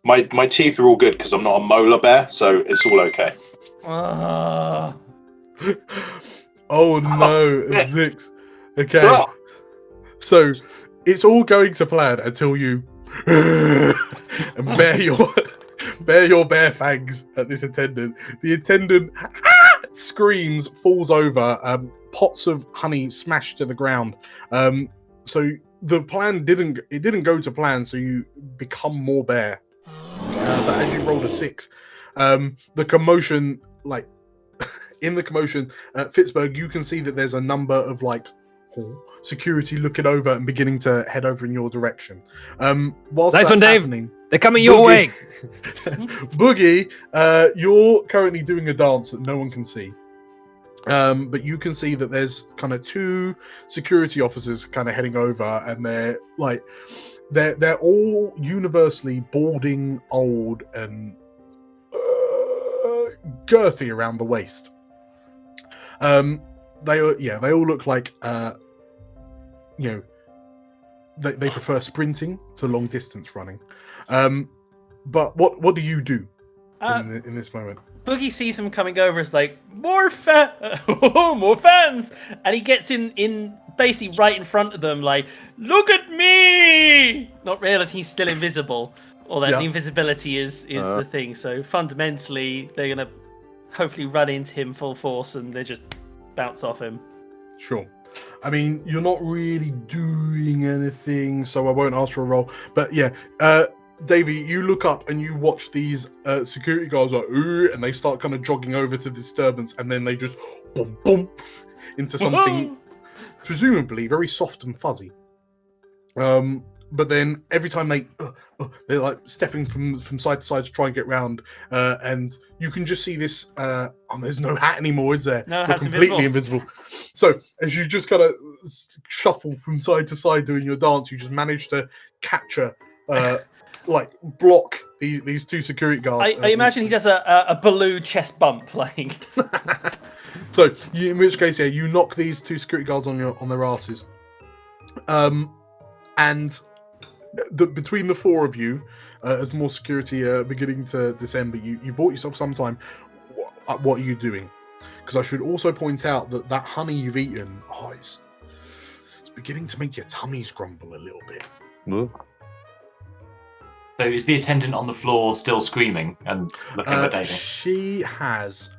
My teeth are all good because I'm not a molar bear, so it's all okay. Oh no, a 6. Okay, so it's all going to plan until you and bare your bare fangs at this attendant. The attendant screams, falls over. Pots of honey smashed to the ground. So the plan didn't go to plan. So you become more bare. But as you rolled a 6, the commotion, like in the commotion, Fitzberg, you can see that there's a number of security looking over and beginning to head over in your direction. Whilst Nice that's one, Dave. happening, They're coming your way. Boogie, you're currently doing a dance that no one can see. But you can see that there's kind of 2 security officers kind of heading over, and they're all universally balding, old, and girthy around the waist. They all look like they prefer sprinting to long distance running. But what do you do in this moment? Boogie sees him coming over. It's like more fans, and he gets in basically right in front of them. Like, look at me! Not realizing he's still invisible, or that the invisibility is the thing. So fundamentally, they're gonna hopefully run into him full force, and they just bounce off him. Sure. I mean, you're not really doing anything, so I won't ask for a roll. But yeah, Davey, you look up and you watch these security guards like, ooh, and they start kind of jogging over to the disturbance, and then they just boom, boom into something presumably very soft and fuzzy. But then every time they're like stepping from side to side to try and get round, and you can just see this. There's no hat anymore, is there? No, You're hat's completely invisible. So as you just kind of shuffle from side to side doing your dance, you just manage to capture, block these 2 security guards. I imagine he does a Baloo chest bump playing. So in which case, you knock these 2 security guards on their asses, and between the 4 of you, as more security beginning to descend, but you bought yourself some time. What are you doing? Because I should also point out that honey you've eaten, it's beginning to make your tummies grumble a little bit. Ooh. So is the attendant on the floor still screaming and looking at Davey? She has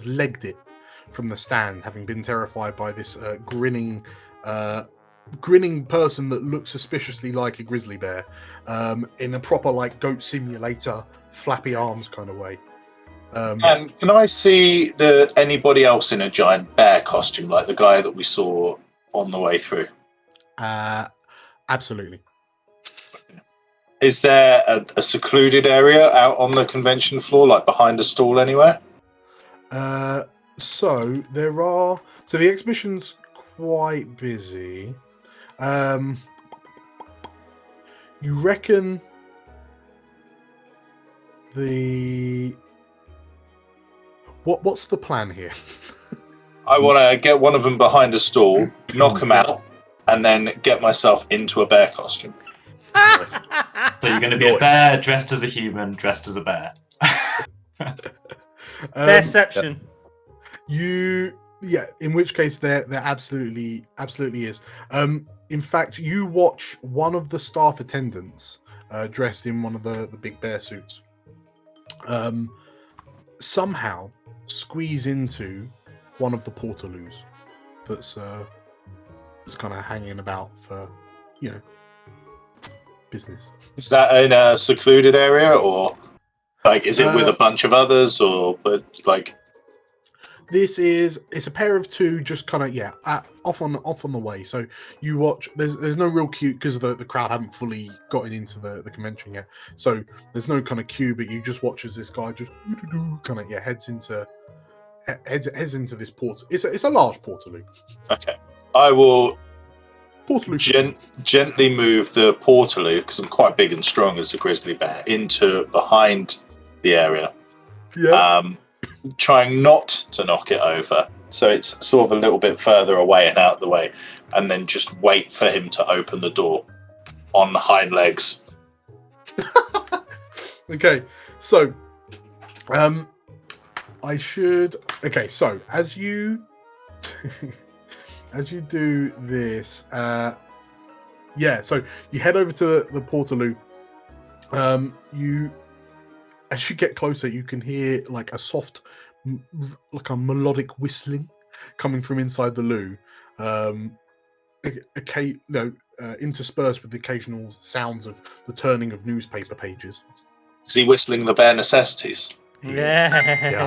legged it from the stand, having been terrified by this grinning person that looks suspiciously like a grizzly bear, in a proper goat simulator, flappy arms kind of way. And can I see anybody else in a giant bear costume, like the guy that we saw on the way through? Absolutely. Is there a secluded area out on the convention floor, like behind a stall anywhere? So there are. So the exhibition's quite busy. You reckon what's the plan here? I want to get one of them behind a stall, knock them out, and then get myself into a bear costume. So you're going to be a bear dressed as a human, dressed as a bear. Bearception. In which case there absolutely is. In fact, you watch one of the staff attendants dressed in one of the big bear suits somehow squeeze into one of the portaloos that's kind of hanging about for business. Is that in a secluded area, or like is it with a bunch of others, or like? It's a pair of two, just kind of off on the way. So you watch. There's no real queue because the crowd haven't fully gotten into the convention yet. So there's no kind of queue, but you just watch as this guy just kind of heads into this port. It's a large portaloo. Okay, I will Portaloo. Gently move the portaloo, because I'm quite big and strong as a grizzly bear, into behind the area. Yeah. Trying not to knock it over, so it's sort of a little bit further away and out of the way, and then just wait for him to open the door on hind legs. Okay, so so as you do this, so you head over to the portaloo. As you get closer, you can hear like a soft, like a melodic whistling coming from inside the loo, interspersed with the occasional sounds of the turning of newspaper pages. Is he whistling the bare necessities? Yeah,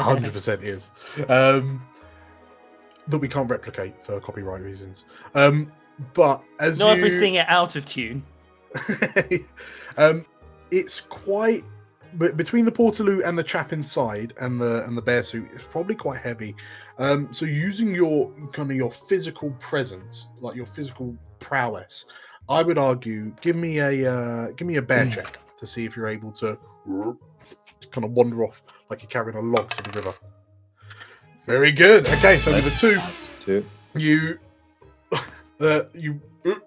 100% is. That we can't replicate for copyright reasons. But if we sing it out of tune. It's quite. But between the portaloo and the chap inside and the bear suit, it's probably quite heavy. So using your physical presence, like your physical prowess, I would argue give me a bear check to see if you're able to kind of wander off like you're carrying a log to the river. Very good. Okay, so with a two, you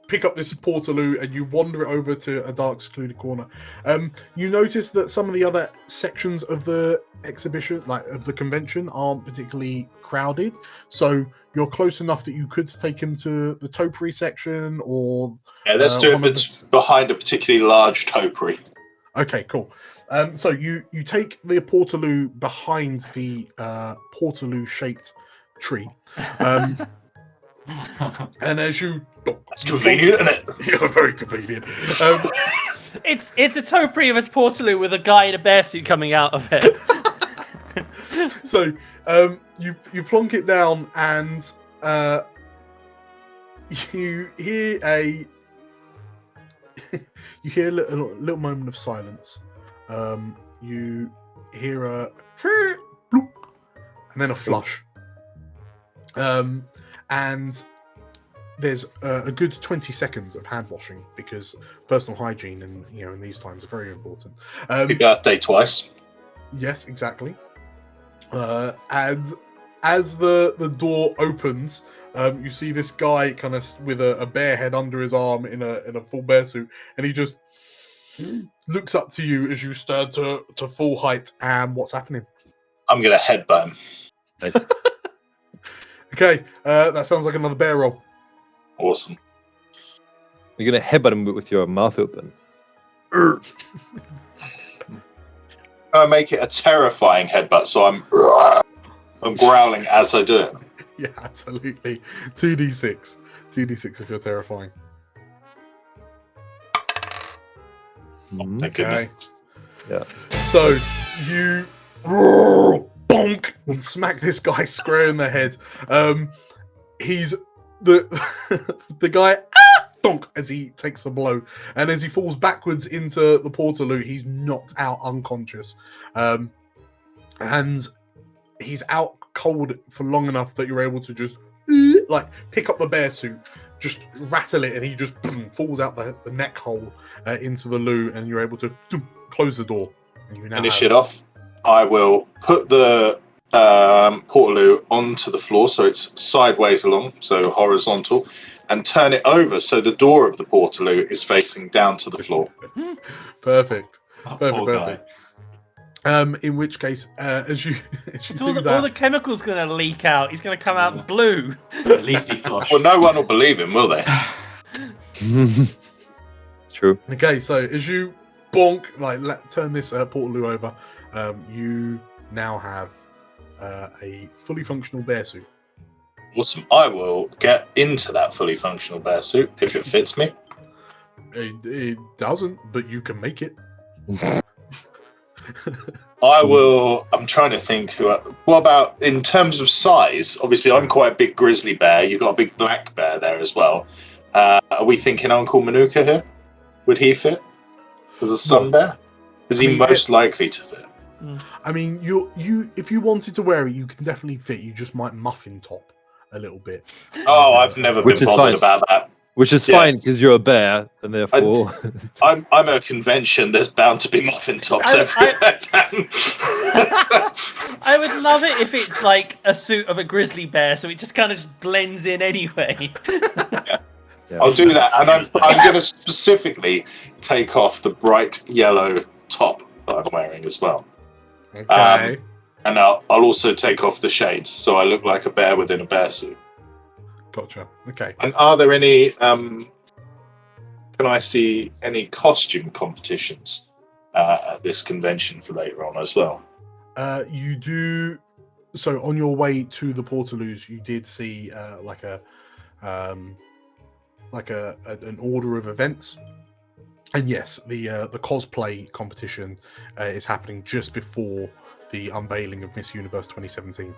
pick up this portaloo and you wander it over to a dark, secluded corner. You notice that some of the other sections of the exhibition, like of the convention, aren't particularly crowded. So you're close enough that you could take him to the topiary section, or let's do it behind a particularly large topiary. Okay, cool. So you take the portaloo behind the portaloo-shaped tree. And as you... That's convenient, isn't it? Yeah, very convenient. It's a topiary of a portaloo with a guy in a bear suit coming out of it. So you plonk it down, and you hear a little moment of silence. You hear a bloop, and then a flush. And there's a good 20 seconds of hand washing, because personal hygiene in these times are very important. Happy birthday twice. Yes, exactly. And as the door opens, you see this guy kind of with a bear head under his arm in a full bear suit, and he just looks up to you as you stir to full height. And what's happening? I'm gonna headbutt him. Nice. Okay, that sounds like another bear roll. Awesome. You're gonna headbutt him with your mouth open. I make it a terrifying headbutt, so I'm growling as I do it. Yeah, absolutely. 2d6. 2d6 if you're terrifying. Thank goodness. Yeah. So you bonk and smack this guy square in the head. He's the guy donk as he takes a blow, and as he falls backwards into the portaloo, he's knocked out unconscious, and he's out cold for long enough that you're able to just like pick up the bear suit, just rattle it, and he just falls out the neck hole into the loo, and you're able to close the door. And you now finish it off. I will put the portaloo onto the floor so it's sideways along, so horizontal, and turn it over so the door of the portaloo is facing down to the floor. Perfect. In which case, as you do that, all the chemicals going to leak out. He's going to come out blue. At least he flushed. Well, no one will believe him, will they? True. Okay, so as you bonk, turn this portaloo over, you now have a fully functional bear suit. Awesome. I will get into that fully functional bear suit if it fits me. It doesn't, but you can make it. I'm trying to think. What about in terms of size? Obviously, I'm quite a big grizzly bear. You've got a big black bear there as well. Are we thinking Uncle Manuka here? Would he fit as a sun bear? Is he most likely to fit? I mean, you if you wanted to wear it, you can definitely fit. You just might muffin top a little bit. Oh, I've never been bothered about that. Which is fine because you're a bear, and therefore I'm a convention. There's bound to be muffin tops everywhere. I would love it if it's like a suit of a grizzly bear, so it just kind of just blends in anyway. I'll do that, and I'm going to specifically take off the bright yellow top that I'm wearing as well. Okay. And I'll also take off the shades, so I look like a bear within a bear suit. Gotcha. Okay. And are there any? Can I see any costume competitions at this convention for later on as well? You do. So on your way to the Portaloos, you did see an order of events, and yes, the cosplay competition is happening just before the unveiling of Miss Universe 2017.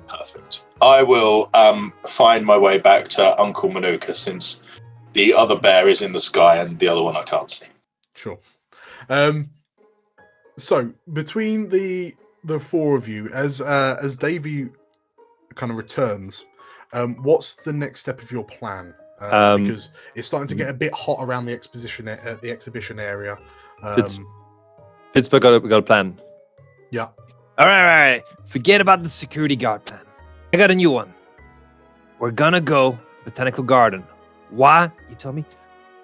Perfect. I will find my way back to Uncle Manuka, since the other bear is in the sky and the other one I can't see. Sure. So between the four of you, as Davey kind of returns, what's the next step of your plan? Because it's starting to get a bit hot around the exhibition area. Fitzburg got a plan. Yeah. All right. Forget about the security guard plan. I got a new one. We're gonna go Botanical Garden. Why? You tell me.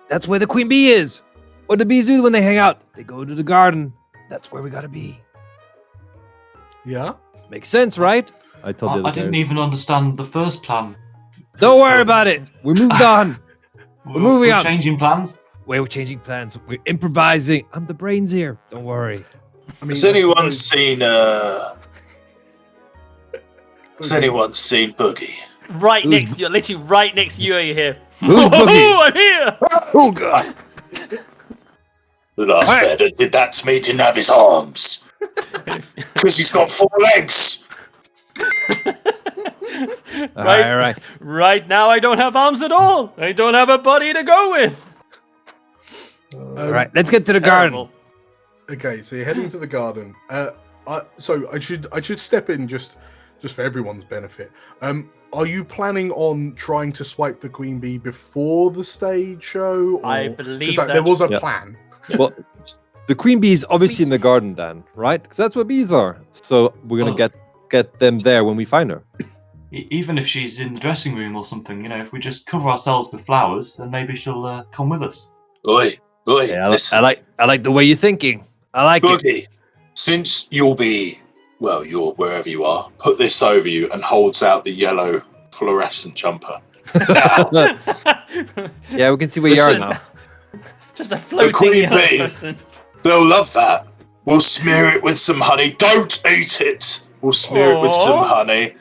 That's where the queen bee is. What do bees do when they hang out? They go to the garden. That's where we gotta be. Yeah. Makes sense, right? I told you. I didn't even understand the first plan. Don't worry about it. We moved on. We're moving on. Changing plans? We're changing plans. We're improvising. I'm the brains here. Don't worry. I mean, Has anyone seen Boogie? Right next to you, literally right next to you, are you here? Who's Boogie? I'm here! Oh, God. The last bear that did that to me didn't have his arms. Because he's got 4 legs. All right. Right now, I don't have arms at all. I don't have a body to go with. All right, let's get to the garden. Okay, so you're heading to the garden. So I should step in just for everyone's benefit. Are you planning on trying to swipe the queen bee before the stage show? Or, I believe there was a plan. Well, the queen bee is obviously in the garden, Dan, right? Because that's where bees are. So we're gonna get them there when we find her. Even if she's in the dressing room or something, if we just cover ourselves with flowers, then maybe she'll come with us. Oi, Yeah, listen. I like the way you're thinking. I like it. Boogie, since you're wherever you are, put this over you, and holds out the yellow fluorescent jumper. Now, Yeah, we can see where you are now. Just a floating queen yellow bee. person. they'll love that. We'll smear it with some honey. Don't eat it. We'll smear it with some honey,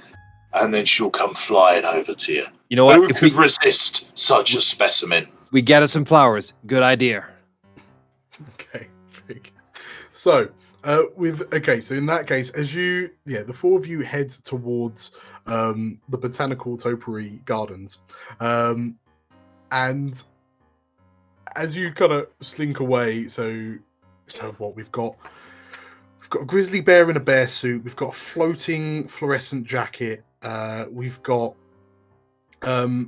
and then she'll come flying over to you. You know what? Who could resist such a specimen? We get us some flowers. Good idea. Okay, very good. So, so in that case, the 4 of you head towards the Botanical Topiary Gardens, and as you kind of slink away, so what we've got a grizzly bear in a bear suit, we've got a floating fluorescent jacket, we've got a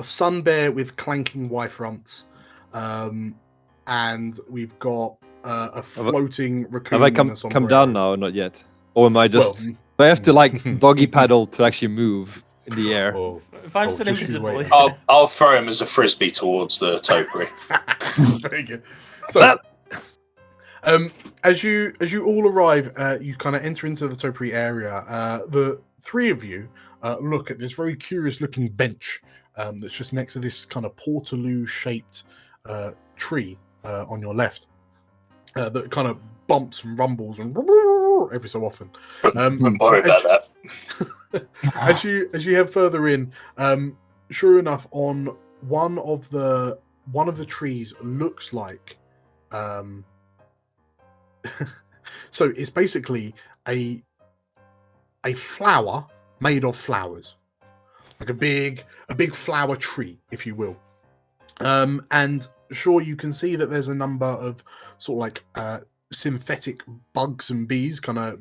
sun bear with clanking Y fronts, and we've got a floating raccoon. Have I come down now or not yet? Or am I just... do I have to doggy paddle to actually move in the air? If I'm still invisible. I'll throw him as a frisbee towards the topiary. Very good. So, as you all arrive, you kind of enter into the topiary area. The 3 of you look at this very curious-looking bench that's just next to this kind of portaloo-shaped tree on your left that kind of bumps and rumbles and every so often. Don't worry about that. As you head further in, sure enough, on one of the one of the trees looks like so it's basically a flower made of flowers, like a big flower tree, if you will. And sure, you can see that there's a number of sort of like synthetic bugs and bees kind of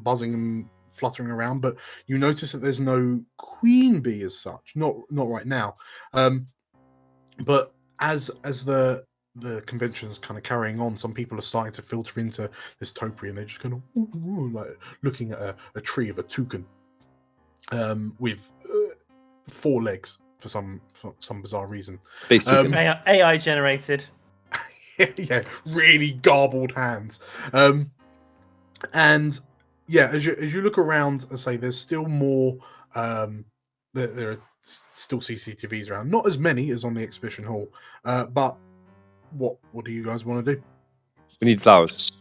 buzzing and fluttering around, but you notice that there's no queen bee as such, not right now. But as the convention's kind of carrying on, some people are starting to filter into this topiary, and they're just kind of like looking at a tree of a toucan with 4 legs for some bizarre reason. Space toucan. AI generated. Yeah, really garbled hands. And yeah, as you look around, I say there's still more. There are still CCTVs around, not as many as on the exhibition hall. But what do you guys want to do? We need flowers.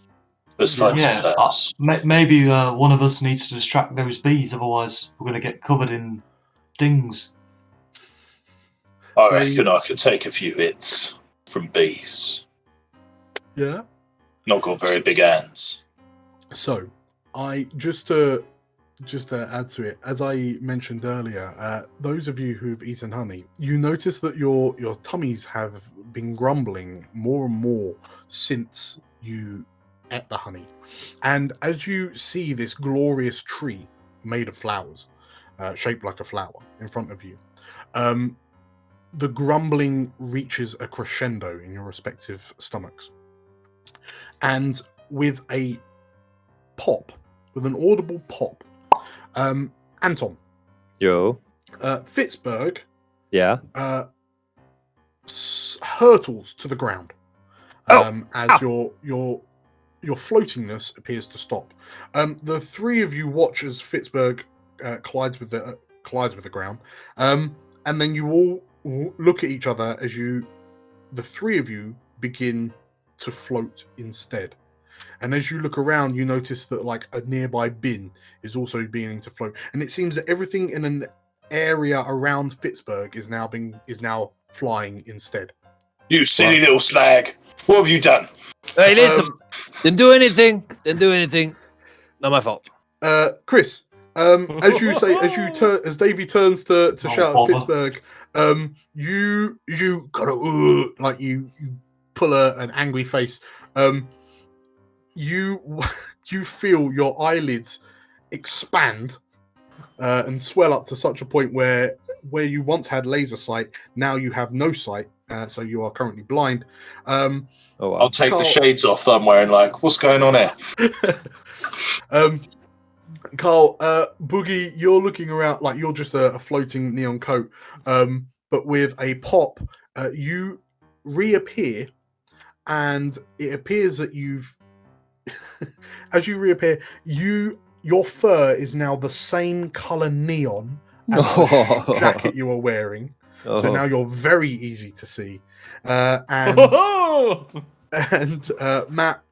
Let's find some flowers. Maybe one of us needs to distract those bees, otherwise we're going to get covered in stings. I reckon I could take a few hits from bees. Yeah. Not got very big hands. So, I just to add to it, as I mentioned earlier, those of you who've eaten honey, you notice that your tummies have been grumbling more and more since you ate the honey. And as you see this glorious tree made of flowers, shaped like a flower in front of you, the grumbling reaches a crescendo in your respective stomachs. And with an audible pop, Anton. Yo. Fitzberg. Yeah. Hurtles to the ground. As your floatingness appears to stop. The 3 of you watch as Fitzberg collides with the ground. And then you all look at each other as the 3 of you begin to float instead. And as you look around, you notice that like a nearby bin is also beginning to float, and it seems that everything in an area around Fitzberg is now flying instead. You silly little slag! What have you done? Hey, didn't do anything. Not my fault. Chris, as Davey turns to shout at Fitzberg, you kind of like you pull an angry face. You feel your eyelids expand and swell up to such a point where you once had laser sight, now you have no sight, so you are currently blind. Oh, wow. I'll take the shades off that I'm wearing. Like, what's going on here? Carl, Boogie, you're looking around like you're just a floating neon coat, but with a pop, you reappear, and it appears that you've as you reappear, your fur is now the same color neon as the jacket you are wearing. So now you're very easy to see. And Matt,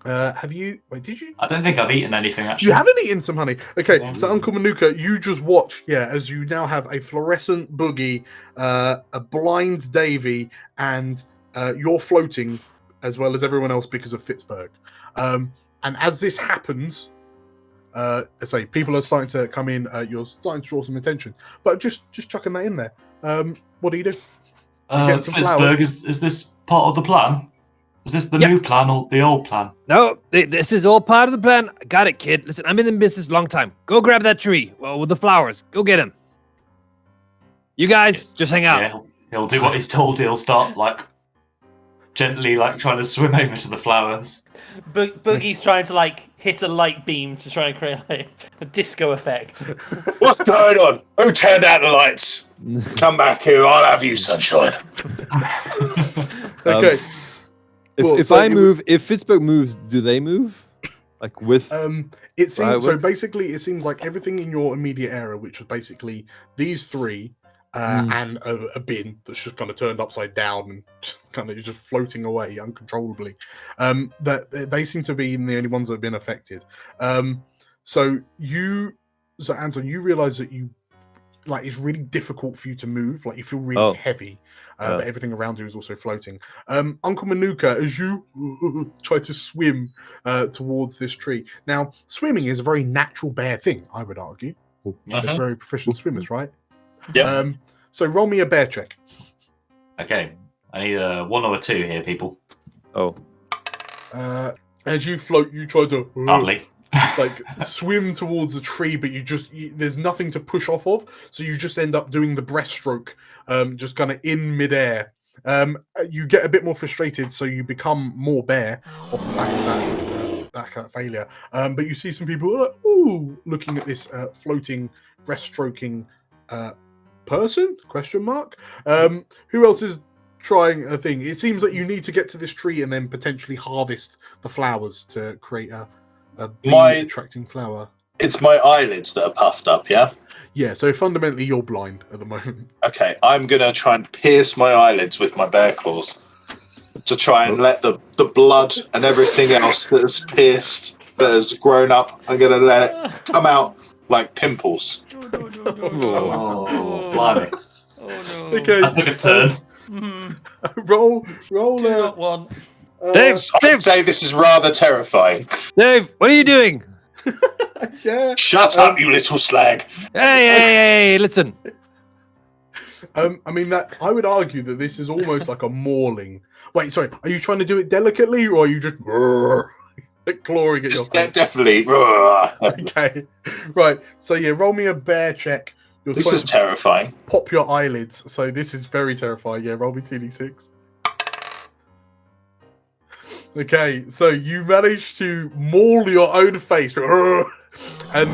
have you? Wait, did you? I don't think I've eaten anything actually. You haven't eaten some honey. Okay, so Uncle Manuka, you just watch. Yeah, as you now have a fluorescent Boogie, a blind Davy, and you're floating as well as everyone else because of Fitzberg. And as this happens, I say people are starting to come in. You're starting to draw some attention, but just chucking that in there. What do you do? Get some Fitzberg, is this part of the plan? Is this the new plan or the old plan? No, this is all part of the plan. Got it, kid. Listen, I'm in the business a long time. Go grab that tree with the flowers. Go get him. You guys, just hang out. Yeah, he'll do what he's told. He'll start gently trying to swim over to the flowers. Boogie's trying to hit a light beam to try and create a disco effect. What's going on? Who turned out the lights? Come back here, I'll have you, sunshine. Okay. If Fitzberg moves, do they move? Like with? It seems so. Basically, it seems like everything in your immediate area, which was basically these 3, and a bin that's just kind of turned upside down and kind of just floating away uncontrollably. That they seem to be the only ones that have been affected. So Anton, you realize that you like it's really difficult for you to move. Like you feel really heavy, Yeah. but everything around you is also floating. Uncle Manuka, as you try to swim towards this tree. Now, swimming is a very natural bear thing, I would argue. They're very proficient swimmers, right? Yeah. So roll me a bear check. Okay, I need a 1 or a 2 here, people. Oh. As you float, you try to Lovely. like swim towards the tree, but there's nothing to push off of, so you just end up doing the breaststroke, just kind of in midair. You get a bit more frustrated, so you become more bear off the back of that failure. But you see some people like, ooh, looking at this floating breaststroking person? Question mark. Who else is trying a thing? It seems that you need to get to this tree and then potentially harvest the flowers to create a bee-attracting flower. It's my eyelids that are puffed up, yeah? Yeah, so fundamentally you're blind at the moment. Okay, I'm going to try and pierce my eyelids with my bear claws to try and let the blood and everything else that has pierced, that has grown up, I'm going to let it come out like pimples. Oh, blimey. Oh no. Okay. That took a turn. roll. Do not want. Dave, I'd say this is rather terrifying. Dave, what are you doing? Yeah. Shut up, you little slag. Hey, listen. I mean that I would argue that this is almost like a mauling. Wait, sorry. Are you trying to do it delicately, or are you just clawing at your face? Definitely. Okay. Right. So yeah, roll me a bear check. You're This trying is to terrifying. pop your eyelids. So this is very terrifying. Yeah, roll me 2d6. Okay, so you manage to maul your own face, and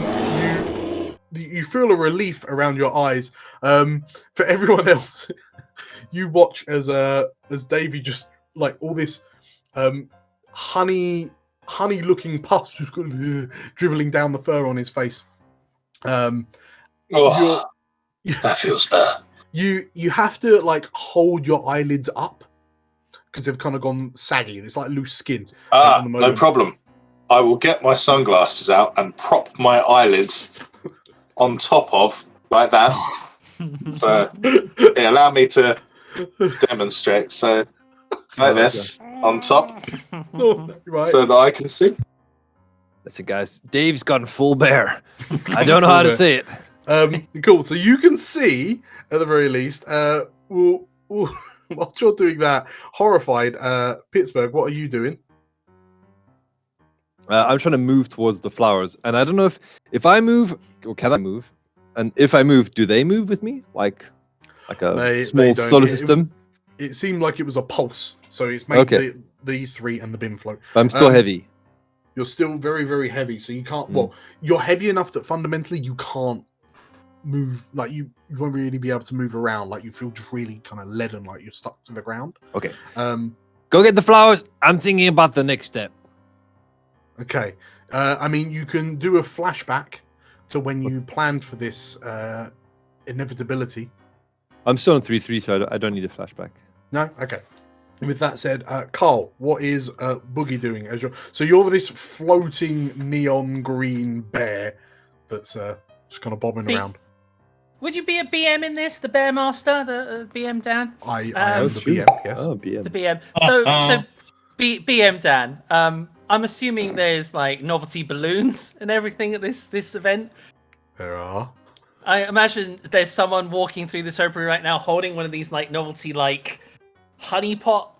you feel a relief around your eyes. For everyone else, you watch as Davey just like all this honey looking pus just dribbling down the fur on his face. Oh, that feels bad. You have to like hold your eyelids up because they've kind of gone saggy. It's like loose skin. At the No moment. problem. I will get my sunglasses out and prop my eyelids on top of, like that. So it allowed me to demonstrate. So like this, on top, Right. so that I can see. Listen, guys, Dave's gone full bear. I don't know how to say it. Cool. So you can see, at the very least, whilst you're doing that, horrified, Pittsburgh, what are you doing? I'm trying to move towards the flowers, and I don't know if I move, or can I move? And if I move, do they move with me? Like a small don't. solar system? It seemed like it was a pulse, so it's made these three and the bin float. But I'm still heavy. You're still very, very heavy, so you can't. Well, you're heavy enough that fundamentally you can't move. Like you won't really be able to move around. Like you feel just really kind of leaden, like you're stuck to the ground. Okay. Go get the flowers. I'm thinking about the next step. Okay. I mean, you can do a flashback to when you planned for this inevitability. I'm still on 3-3, so I don't need a flashback. No? Okay. With that said, Carl, what is Boogie doing? You're this floating neon green bear that's just kind of bobbing around. Would you be a BM in this? The Bear Master, the BM Dan? I am the BM, yes. Oh, BM. The BM. So BM Dan. I'm assuming there's like novelty balloons and everything at this event. There are. I imagine there's someone walking through this opening right now holding one of these like novelty like honey pot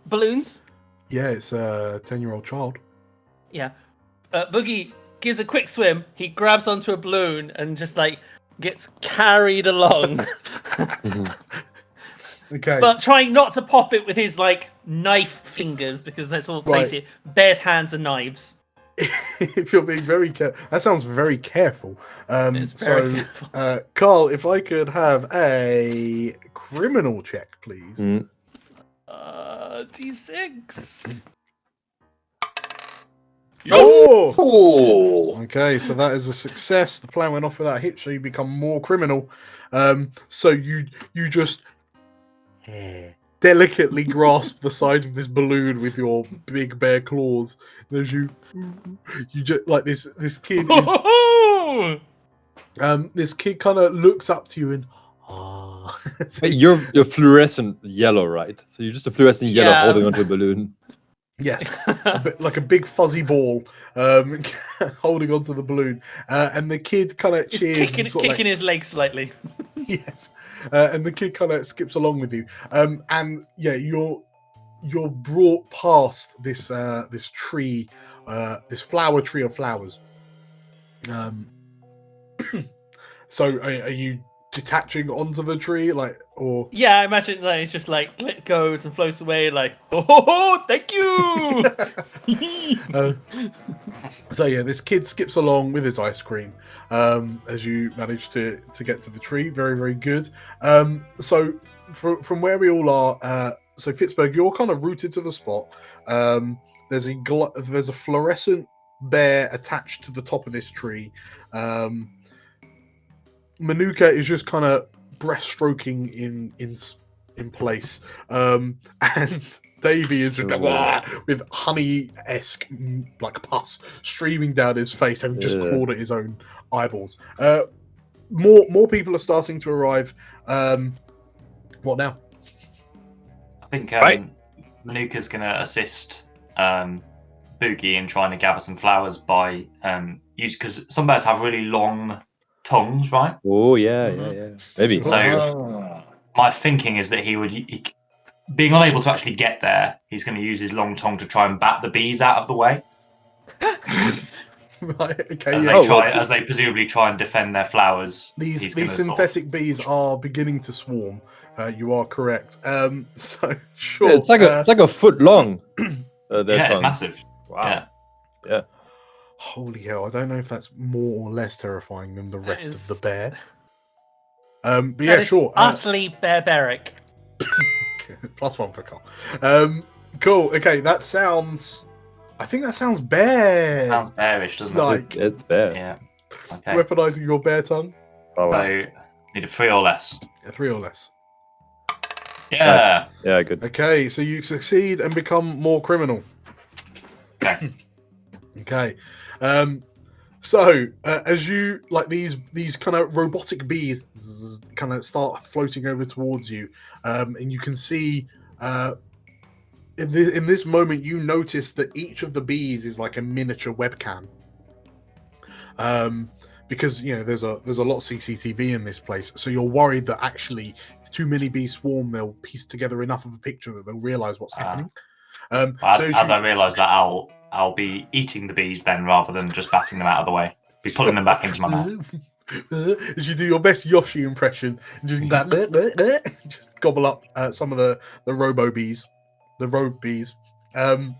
balloons. Yeah, it's a 10-year-old child. Yeah. Boogie gives a quick swim. He grabs onto a balloon and just like gets carried along. Okay. But trying not to pop it with his like knife fingers because that's all crazy. Right. Bear's hands are knives. If you're being very careful, that sounds very careful. It's very careful. Carl, if I could have a criminal check, please. D6. Oh! Okay, so that is a success. The plan went off without a hitch, so you become more criminal. So you just delicately grasp the side of this balloon with your big bear claws. And as you just like this kid is This kid kind of looks up to you and Wait, you're fluorescent yellow, right? So you're just a fluorescent yellow Yeah. holding onto a balloon. yes, a bit like a big fuzzy ball, holding onto the balloon, and the kid kind of Just cheers, kicking, and sort of kicking his leg slightly. Yes, and the kid kind of skips along with you, and yeah, you're brought past this this tree, this flower tree of flowers. So are you detaching onto the tree, like, or Yeah, I imagine that it's just like let goes and floats away, like oh, thank you. So yeah, this kid skips along with his ice cream as you manage to get to the tree. Very, very good. So from where we all are, so Fitzberg, you're kind of rooted to the spot. There's a fluorescent bear attached to the top of this tree. Manuka is just kind of breaststroking in place, and Davey is just with honey-esque like pus streaming down his face, having just clawed at his own eyeballs. More people are starting to arrive. What now? I think Right. Manuka's going to assist Boogie in trying to gather some flowers by because some birds have really long tongues, right? Oh yeah. Maybe. So my thinking is that being unable to actually get there, he's going to use his long tongue to try and bat the bees out of the way Right. Okay. as Yeah. as they presumably try and defend their flowers. These he's gonna synthetic bees are beginning to swarm. You are correct. So sure. Yeah, it's like a foot long. Their it's tongue. massive. Wow. Yeah. Holy hell! I don't know if that's more or less terrifying than the rest of the is- bear. But yeah, sure. Utterly barbaric. +1 for Carl. Cool. Okay, that sounds. I think that sounds bear. Sounds bearish, doesn't it? Like It's bad. Yeah. Okay. weaponizing your bear tongue. Oh, wow. So need a 3 or less. 3 or less. Yeah. Yeah, good. Okay, so you succeed and become more criminal. Okay. Okay. So as you like these kind of robotic bees kind of start floating over towards you, and you can see in this moment you notice that each of the bees is like a miniature webcam. Because there's a lot of CCTV in this place, so you're worried that actually if too many bees swarm, they'll piece together enough of a picture that they'll realize what's happening. As I realise that, I'll be eating the bees then, rather than just batting them out of the way. Be pulling them back into my mouth. As you do your best Yoshi impression, just just gobble up some of the robo bees, the robe bees. Shouldn't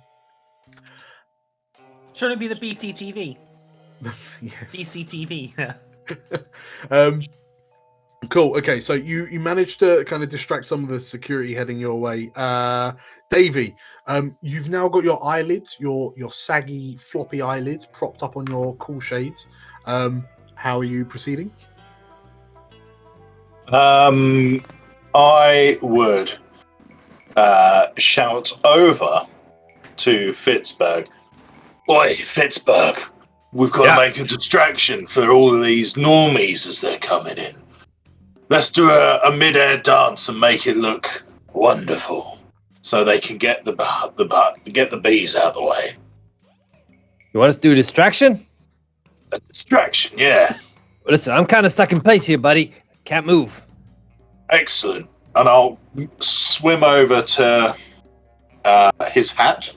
it be the BTTV? Yes. BCTV. Cool. Okay, so you managed to kind of distract some of the security heading your way. Davey, you've now got your eyelids, your saggy, floppy eyelids propped up on your cool shades. How are you proceeding? I would shout over to Fitzberg. Oi, Fitzberg, we've got to make a distraction for all of these normies as they're coming in. Let's do a mid-air dance and make it look wonderful, so they can get the bees out of the way. You want us to do a distraction? A distraction, yeah. Well, listen, I'm kind of stuck in place here, buddy. Can't move. Excellent. And I'll swim over to his hat.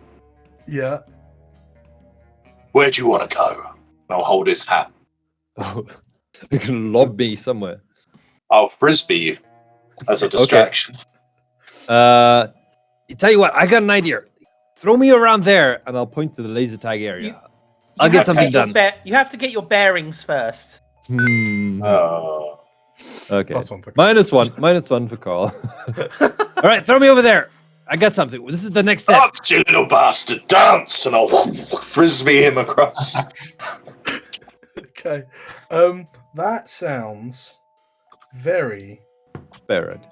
Yeah. Where do you want to go? And I'll hold his hat. Oh, you can lob me somewhere. I'll frisbee you as a distraction. Tell you what, I got an idea. Throw me around there, and I'll point to the laser tag area. I'll get something done. You have to get your bearings first. Okay. +1 for Carl. -1 for Carl. All right, throw me over there. I got something. This is the next step. Dance, you little bastard, dance! And I'll frisbee him across. Okay. That sounds very, Barrett.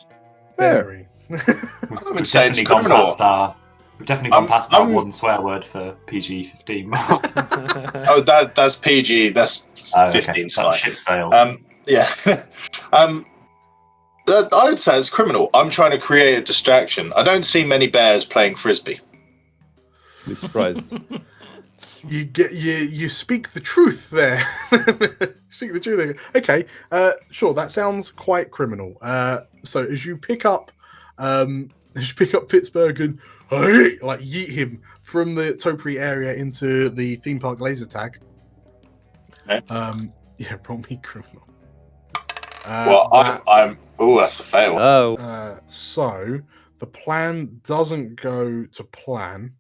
very. I would say it's Definitely gone criminal. past our We've definitely gone past that one swear word for PG-15. Oh, that's PG. That's 15's fine. Ship sail. Yeah. I would say it's criminal. I'm trying to create a distraction. I don't see many bears playing frisbee. Be surprised. You speak the truth there. Speak the truth there. Okay, sure. That sounds quite criminal. So as you pick up Pittsburgh and like yeet him from the topiary area into the theme park laser tag. Okay. Roll me criminal. I'm. Oh, that's a fail. Oh. So the plan doesn't go to plan.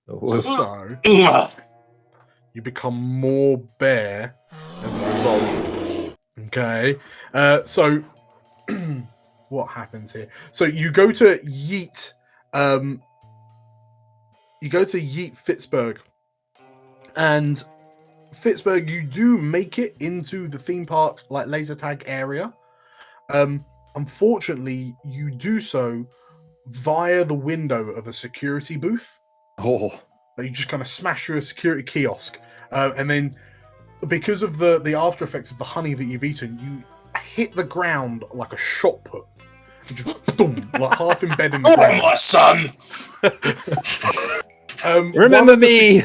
So you become more bear as a result. Okay. So what happens here? So you go to yeet. You go to yeet Pittsburgh, and Pittsburgh, you do make it into the theme park like laser tag area. Unfortunately, you do so via the window of a security booth. Oh. You just kind of smash through a security kiosk, and then because of the after effects of the honey that you've eaten, you hit the ground like a shot put, and just boom, like half embedded in the ground. Oh, my son! Remember me.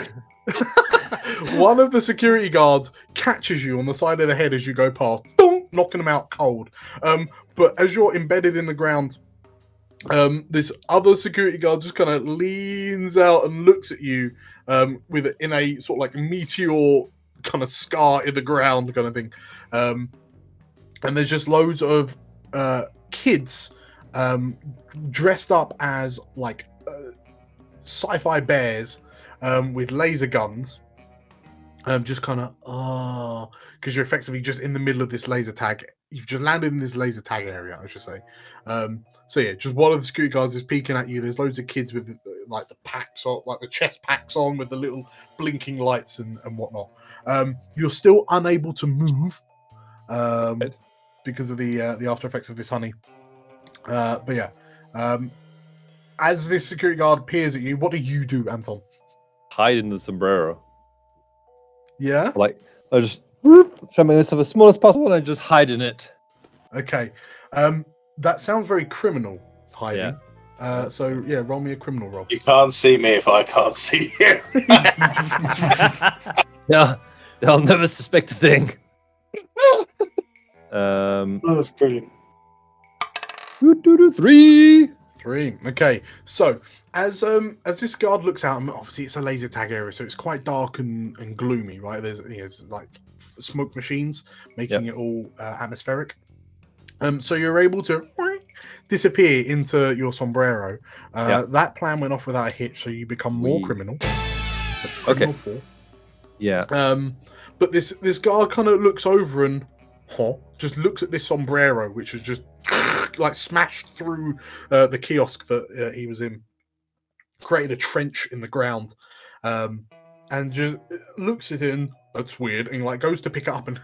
One of the security guards catches you on the side of the head as you go past, boom, knocking them out cold. But as you're embedded in the ground, this other security guard just kind of leans out and looks at you in a sort of like meteor kind of scar in the ground kind of thing. And there's just loads of kids dressed up as like sci-fi bears with laser guns. Just kind of because you're effectively just in the middle of this laser tag. You've just landed in this laser tag area, I should say. So yeah, just one of the security guards is peeking at you. There's loads of kids with like the packs on, like the chest packs on with the little blinking lights and whatnot. You're still unable to move because of the after effects of this honey. But yeah, as this security guard peers at you, what do you do, Anton? Hide in the sombrero. Yeah. Like I just try to make myself as small as possible, and I just hide in it. Okay. That sounds very criminal, hiding. Yeah. So yeah, roll me a criminal roll. You can't see me if I can't see you. Yeah, they'll never suspect a thing. That's brilliant. 3. 3. Okay. So as this guard looks out, and obviously it's a laser tag area, so it's quite dark and gloomy, right? There's it's like smoke machines making it all atmospheric. So you're able to disappear into your sombrero. That plan went off without a hitch, so you become more criminal. That's criminal 4. Yeah. But this guard kind of looks over and just looks at this sombrero, which is just like smashed through the kiosk that he was in, created a trench in the ground, and just looks at it and that's weird, and like goes to pick it up and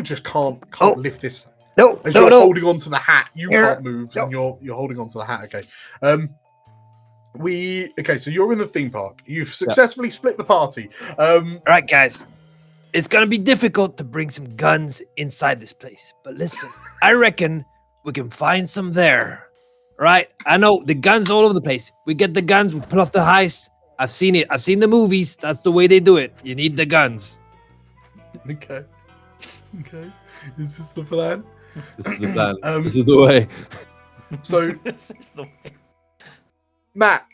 just can't lift this. No, as you're holding onto the hat, you can't move, and you're holding onto the hat. Okay. So you're in the theme park. You've successfully split the party. All right, guys. It's gonna be difficult to bring some guns inside this place, but listen, I reckon we can find some there. Right? I know the guns all over the place. We get the guns, we pull off the heist. I've seen it. I've seen the movies. That's the way they do it. You need the guns. Okay. Is this the plan? This is the plan. This is the way. So, This is the way. Matt,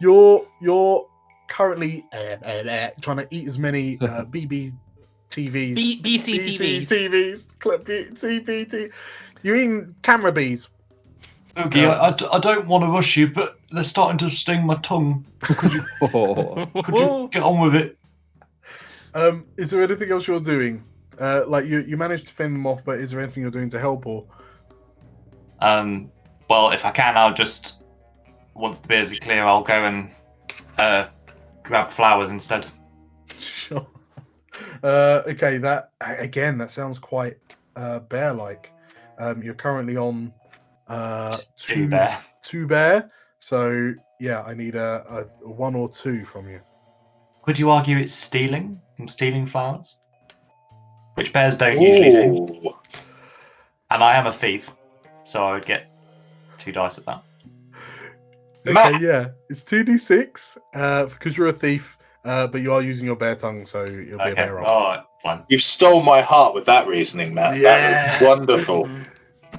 you're currently trying to eat as many BB TVs, BCTVs. CBT. You're eating camera bees. Okay, I don't want to rush you, but they're starting to sting my tongue. Could you get on with it? Is there anything else you're doing? Like you managed to fend them off, but is there anything you're doing to help or? Well, if I can, I'll just once the beers are clear, I'll go and grab flowers instead. Sure. Okay. That sounds quite bear-like. You're currently on two bear. So yeah, I need a 1 or 2 from you. Could you argue it's stealing? I'm stealing flowers? Which bears don't usually do. Ooh. And I am a thief, so I would get 2 dice at that. Okay, Matt. yeah, it's 2d6 because you're a thief, but you are using your bear tongue, so it'll be a Okay, bear roll. alright, fine. You've stole my heart with that reasoning, Matt. Yeah. That was wonderful.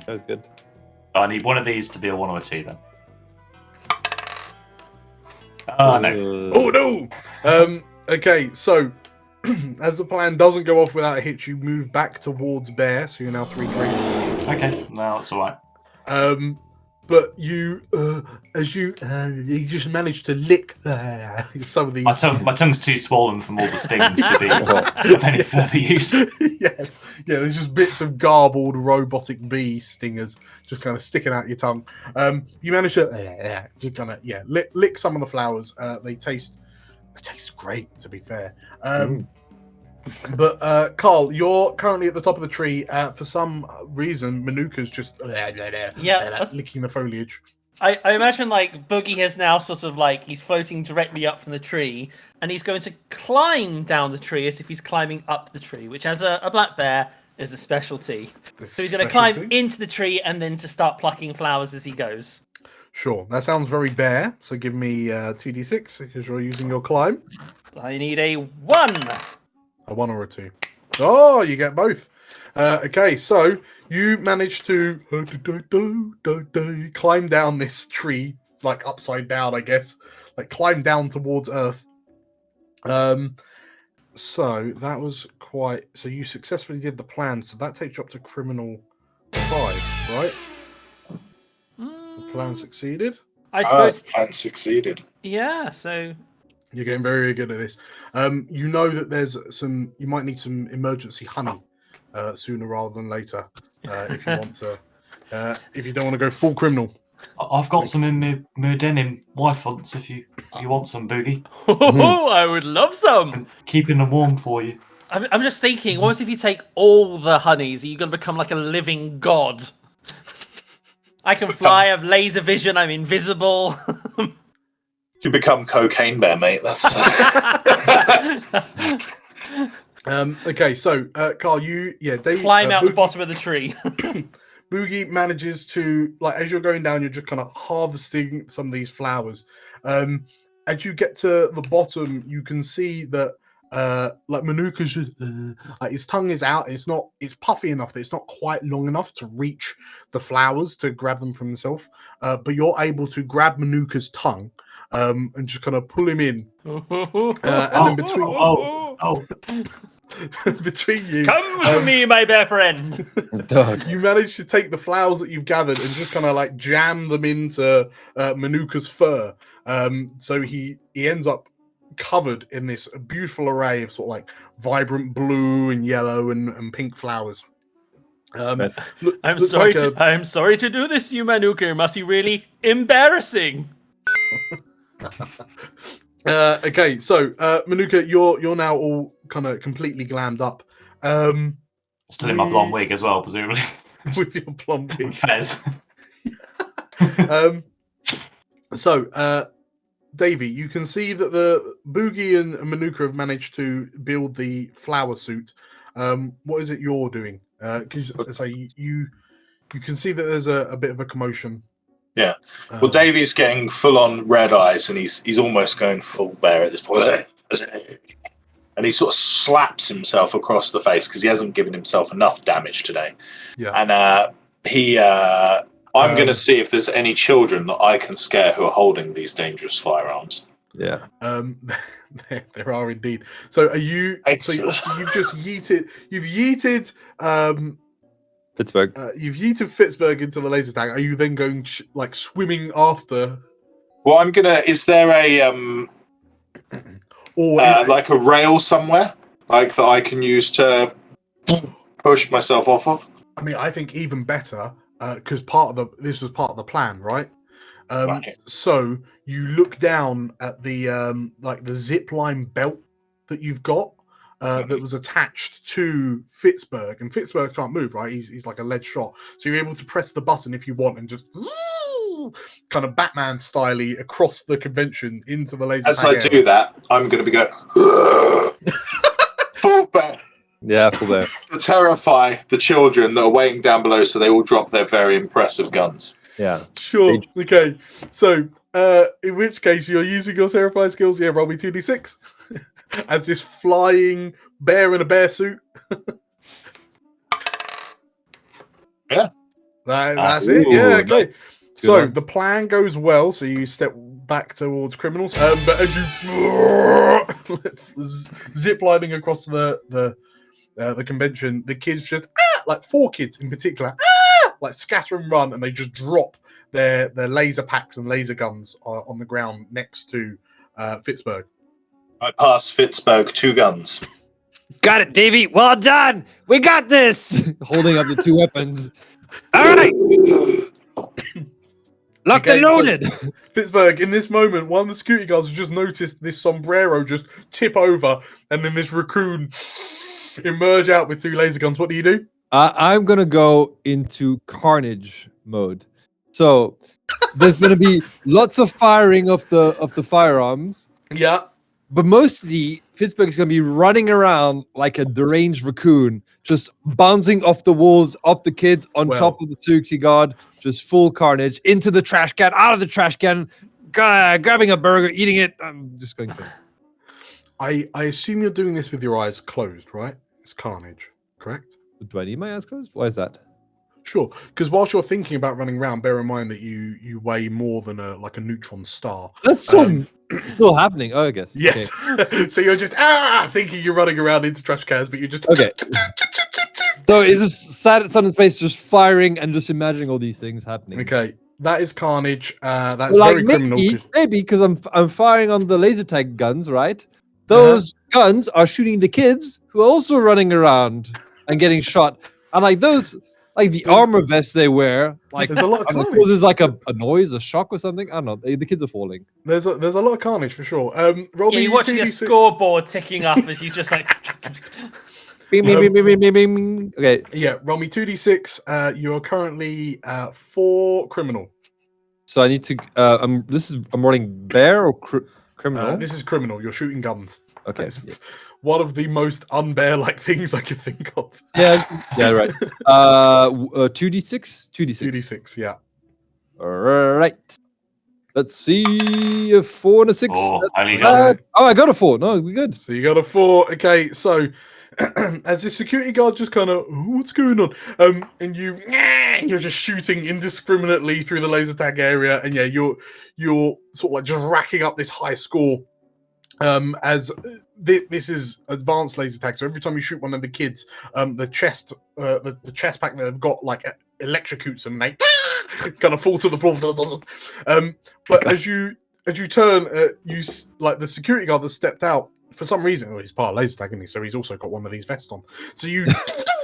That was good. I need one of these to be a 1 or a 2 then. Oh, no. Oh no! Okay, so as the plan doesn't go off without a hit, you move back towards bear, so you're now 3-3. Okay, no, that's alright. But you, as you just managed to lick some of these. My tongue's too swollen from all the stings to be of any further use. Yes, yeah. There's just bits of garbled robotic bee stingers just kind of sticking out your tongue. You manage to just kind of lick some of the flowers. They taste great, to be fair. But Carl, you're currently at the top of the tree. For some reason, Manuka's just licking the foliage. I imagine like Boogie has now sort of like he's floating directly up from the tree, and he's going to climb down the tree as if he's climbing up the tree, which as a black bear is a specialty. So he's going to climb into the tree and then just start plucking flowers as he goes. Sure, that sounds very bear. So give me 2d6 because you're using your climb. I need a 1. A 1 or a 2. Oh, you get both. Okay, so you managed to climb down this tree, like upside down, I guess. Like climb down towards Earth. So that was quite... So you successfully did the plan, so that takes you up to criminal 5, right? The plan succeeded. I suppose. Plan succeeded. Yeah, so... You're getting very good at this. You know that there's some. You might need some emergency honey sooner rather than later, if you want to. If you don't want to go full criminal. I've got some in my denim Y-fonts if you want some, Boogie. Oh, I would love some. I'm keeping them warm for you. I'm just thinking, what if you take all the honeys? Are you going to become like a living god? I can fly, I have laser vision, I'm invisible. You become Cocaine Bear, mate. That's. Okay, so Carl, they climb out the bottom of the tree. Boogie manages to, like, as you're going down, you're just kind of harvesting some of these flowers. As you get to the bottom, you can see that like Manuka's just like his tongue is out. It's puffy enough that it's not quite long enough to reach the flowers to grab them from himself. But you're able to grab Manuka's tongue and just kind of pull him in. And then between you, come to me, my bear friend. You manage to take the flowers that you've gathered and just kind of like jam them into Manuka's fur. So he ends up covered in this beautiful array of sort of like vibrant blue and yellow and pink flowers. I'm sorry to do this, you Manuka. It must be really embarrassing. Okay, so Manuka, you're now all kind of completely glammed up. Still in my blonde wig as well, presumably. With your blonde wig. Fez. So, Davey, you can see that the Boogie and Manuka have managed to build the flower suit. What is it you're doing? Because you can see that there's a bit of a commotion. Yeah. Well, Davey's getting full on red eyes, and he's almost going full bear at this point. And he sort of slaps himself across the face because he hasn't given himself enough damage today. Yeah. And I'm going to see if there's any children that I can scare who are holding these dangerous firearms. Yeah. There are indeed. So are you? Excellent. So you've just yeeted. You've yeeted. Pittsburgh. You've yeeted Fitzburg into the laser tag. Are you then going like swimming after? Well, I'm gonna. Is there a like a rail somewhere like that I can use to push myself off of? I mean, I think even better because this was part of the plan, right? Right. So you look down at the like the zip line belt that you've got that was attached to Fitzburg, and Fitzburg can't move, right? He's like a lead shot, so you're able to press the button if you want and just kind of Batman styley across the convention into the laser As tag I area. do that, I'm going to be going full bear Yeah, full bear. to terrify the children that are waiting down below, so they all drop their very impressive guns. Yeah. Sure. Okay. So, in which case you're using your terrify skills. Yeah, roll me 2d6 as this flying bear in a bear suit. Yeah. That's it. Yeah. Ooh, Okay. nice. So one. the plan goes well. So you step back towards criminals, but as you zip lining across the convention, the kids just like 4 kids in particular like scatter and run, and they just drop their laser packs and laser guns on the ground next to Fitzberg. I pass Fitzberg 2 guns. Got it, Davey. Well done. We got this. Holding up the 2 weapons. All right. Locked and loaded. So, Fitzberg, in this moment, one of the security guards has just noticed this sombrero just tip over, and then this raccoon emerge out with 2 laser guns. What do you do? I'm gonna go into carnage mode. So there's gonna be lots of firing of the firearms, Yeah. but mostly Fitzberg is gonna be running around like a deranged raccoon, just bouncing off the walls, off the kids, on top of the security guard, just full carnage into the trash can, out of the trash can, grabbing a burger, eating it. I'm just going crazy. I assume you're doing this with your eyes closed, right? It's carnage, correct? Do I need my eyes closed? Why is that? Sure, because whilst you're thinking about running around, bear in mind that you weigh more than a neutron star. That's still happening. Oh, I guess. Yes. Okay. So you're just thinking you're running around into trash cans, but you're just okay. So is this sat at Sun Space just firing and just imagining all these things happening? Okay, that is carnage. That's like very criminal. Maybe because I'm firing on the laser tag guns, right? Those guns are shooting the kids who are also running around and getting shot. And like those, like the armor vests they wear, like there's a lot of carnage. causes like a noise, a shock or something. I don't know. The kids are falling. There's a lot of carnage for sure. Roll me you're watching a 2d6. scoreboard ticking up as you just like. Bing, bing, bing, bing, bing, bing. Okay. Yeah, roll me 2d6. You are currently 4 criminal. So I need to. I'm rolling bear or criminal. This is criminal. You're shooting guns. Okay. It's one of the most unbear-like things I could think of. Yeah. Yeah. Right. 2d6. 2d6. Yeah. All right. Let's see, a 4 and a 6. Oh, I got a 4. No, we good. So you got a 4. Okay, so as the security guard just kind of, what's going on? And you're just shooting indiscriminately through the laser tag area, and yeah, you're sort of like just racking up this high score. As this is advanced laser tag, so every time you shoot one of the kids, the chest pack that they've got like electrocutes them, and they kind of fall to the floor. But as you turn, you like the security guard that stepped out for some reason. Well, he's part of laser tag, isn't he? So he's also got one of these vests on. So you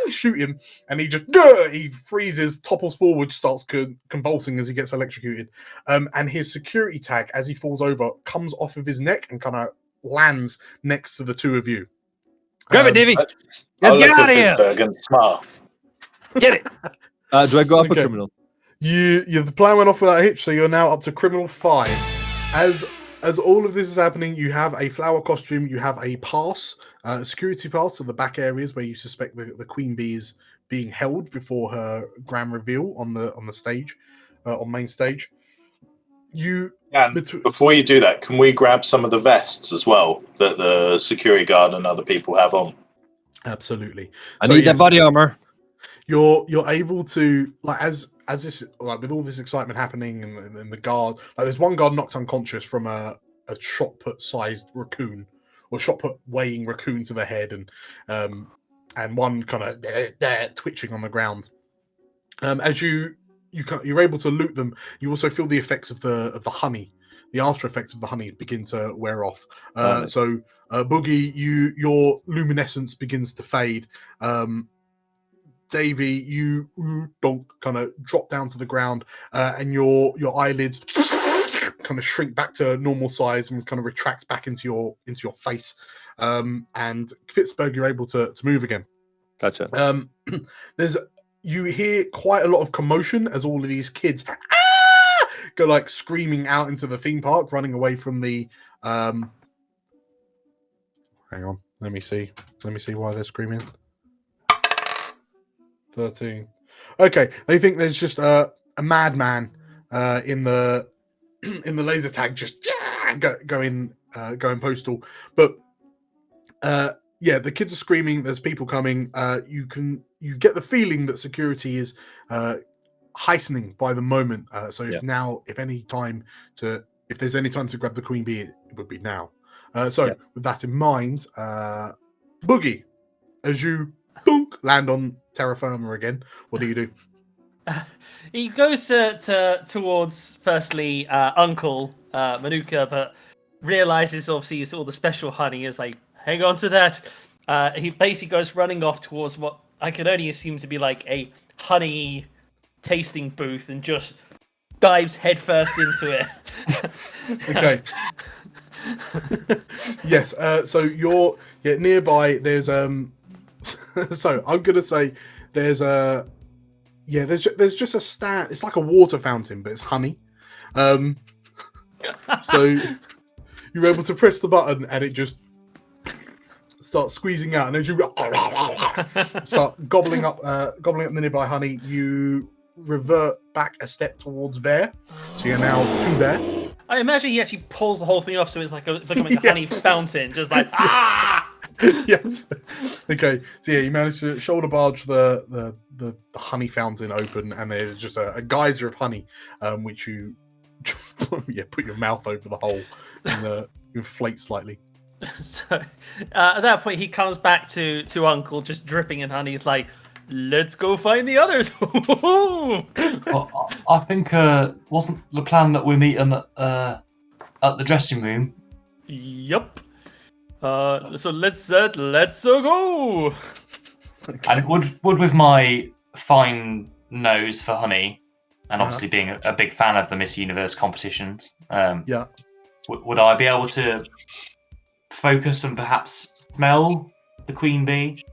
shoot him, and he just he freezes, topples forward, starts convulsing as he gets electrocuted. And his security tag, as he falls over, comes off of his neck and kind of lands next to the 2 of you. Grab it, Davey. Let's get out of here. And smile. Get it. Do I go up Okay. a criminal? The plan went off without a hitch, so you're now up to criminal 5. As all of this is happening, you have a flower costume, you have a pass, a security pass to the back areas where you suspect the queen bee is being held before her grand reveal on the stage, on main stage. Before you do that, can we grab some of the vests as well that the security guard and other people have on? Absolutely. I need that body armor. You're able to, like, as this, like, with all this excitement happening and the guard, like, there's one guard knocked unconscious from a shot put sized raccoon, or shot put weighing raccoon to the head, and one kind of twitching on the ground. As you're able to loot them, you also feel the effects of the honey, the after effects of the honey begin to wear off. So Boogie, your luminescence begins to fade. Davey, you don't kind of drop down to the ground, and your eyelids kind of shrink back to normal size and kind of retract back into your face. And Fitzberg, you're able to move again. Gotcha. You hear quite a lot of commotion as all of these kids go like screaming out into the theme park, running away from the. Hang on, let me see why they're screaming. 13. Okay, they think there's just a madman in the laser tag, just going postal. But yeah, the kids are screaming. There's people coming. You get the feeling that security is heightening by the moment. So if there's any time to grab the queen bee, it would be now. With that in mind, Boogie, as you land on terra firma again, what do you do? He goes towards firstly Uncle Manuka, but realizes obviously it's all the special honey. Is like, hang on to that. He basically goes running off towards what I could only assume to be like a honey tasting booth and just dives headfirst into it. Okay. Yes. So you're nearby. There's So I'm gonna say there's there's just a stand. It's like a water fountain, but it's honey. So you're able to press the button and it just starts squeezing out, and as you start gobbling up the nearby honey, you revert back a step towards Bear. So you're now 2 Bear. I imagine he actually pulls the whole thing off, so it's like becoming a honey fountain, just like ah. Yes. Okay. So yeah, you managed to shoulder barge the honey fountain open, and there's just a geyser of honey, which you put your mouth over the hole and you inflate slightly. So at that point, he comes back to Uncle, just dripping in honey. He's like, "Let's go find the others." Well, I think wasn't the plan that we meet them at the dressing room? Yup. So let's go. And would with my fine nose for honey, and obviously being a big fan of the Miss Universe competitions, would I be able to focus and perhaps smell the queen bee,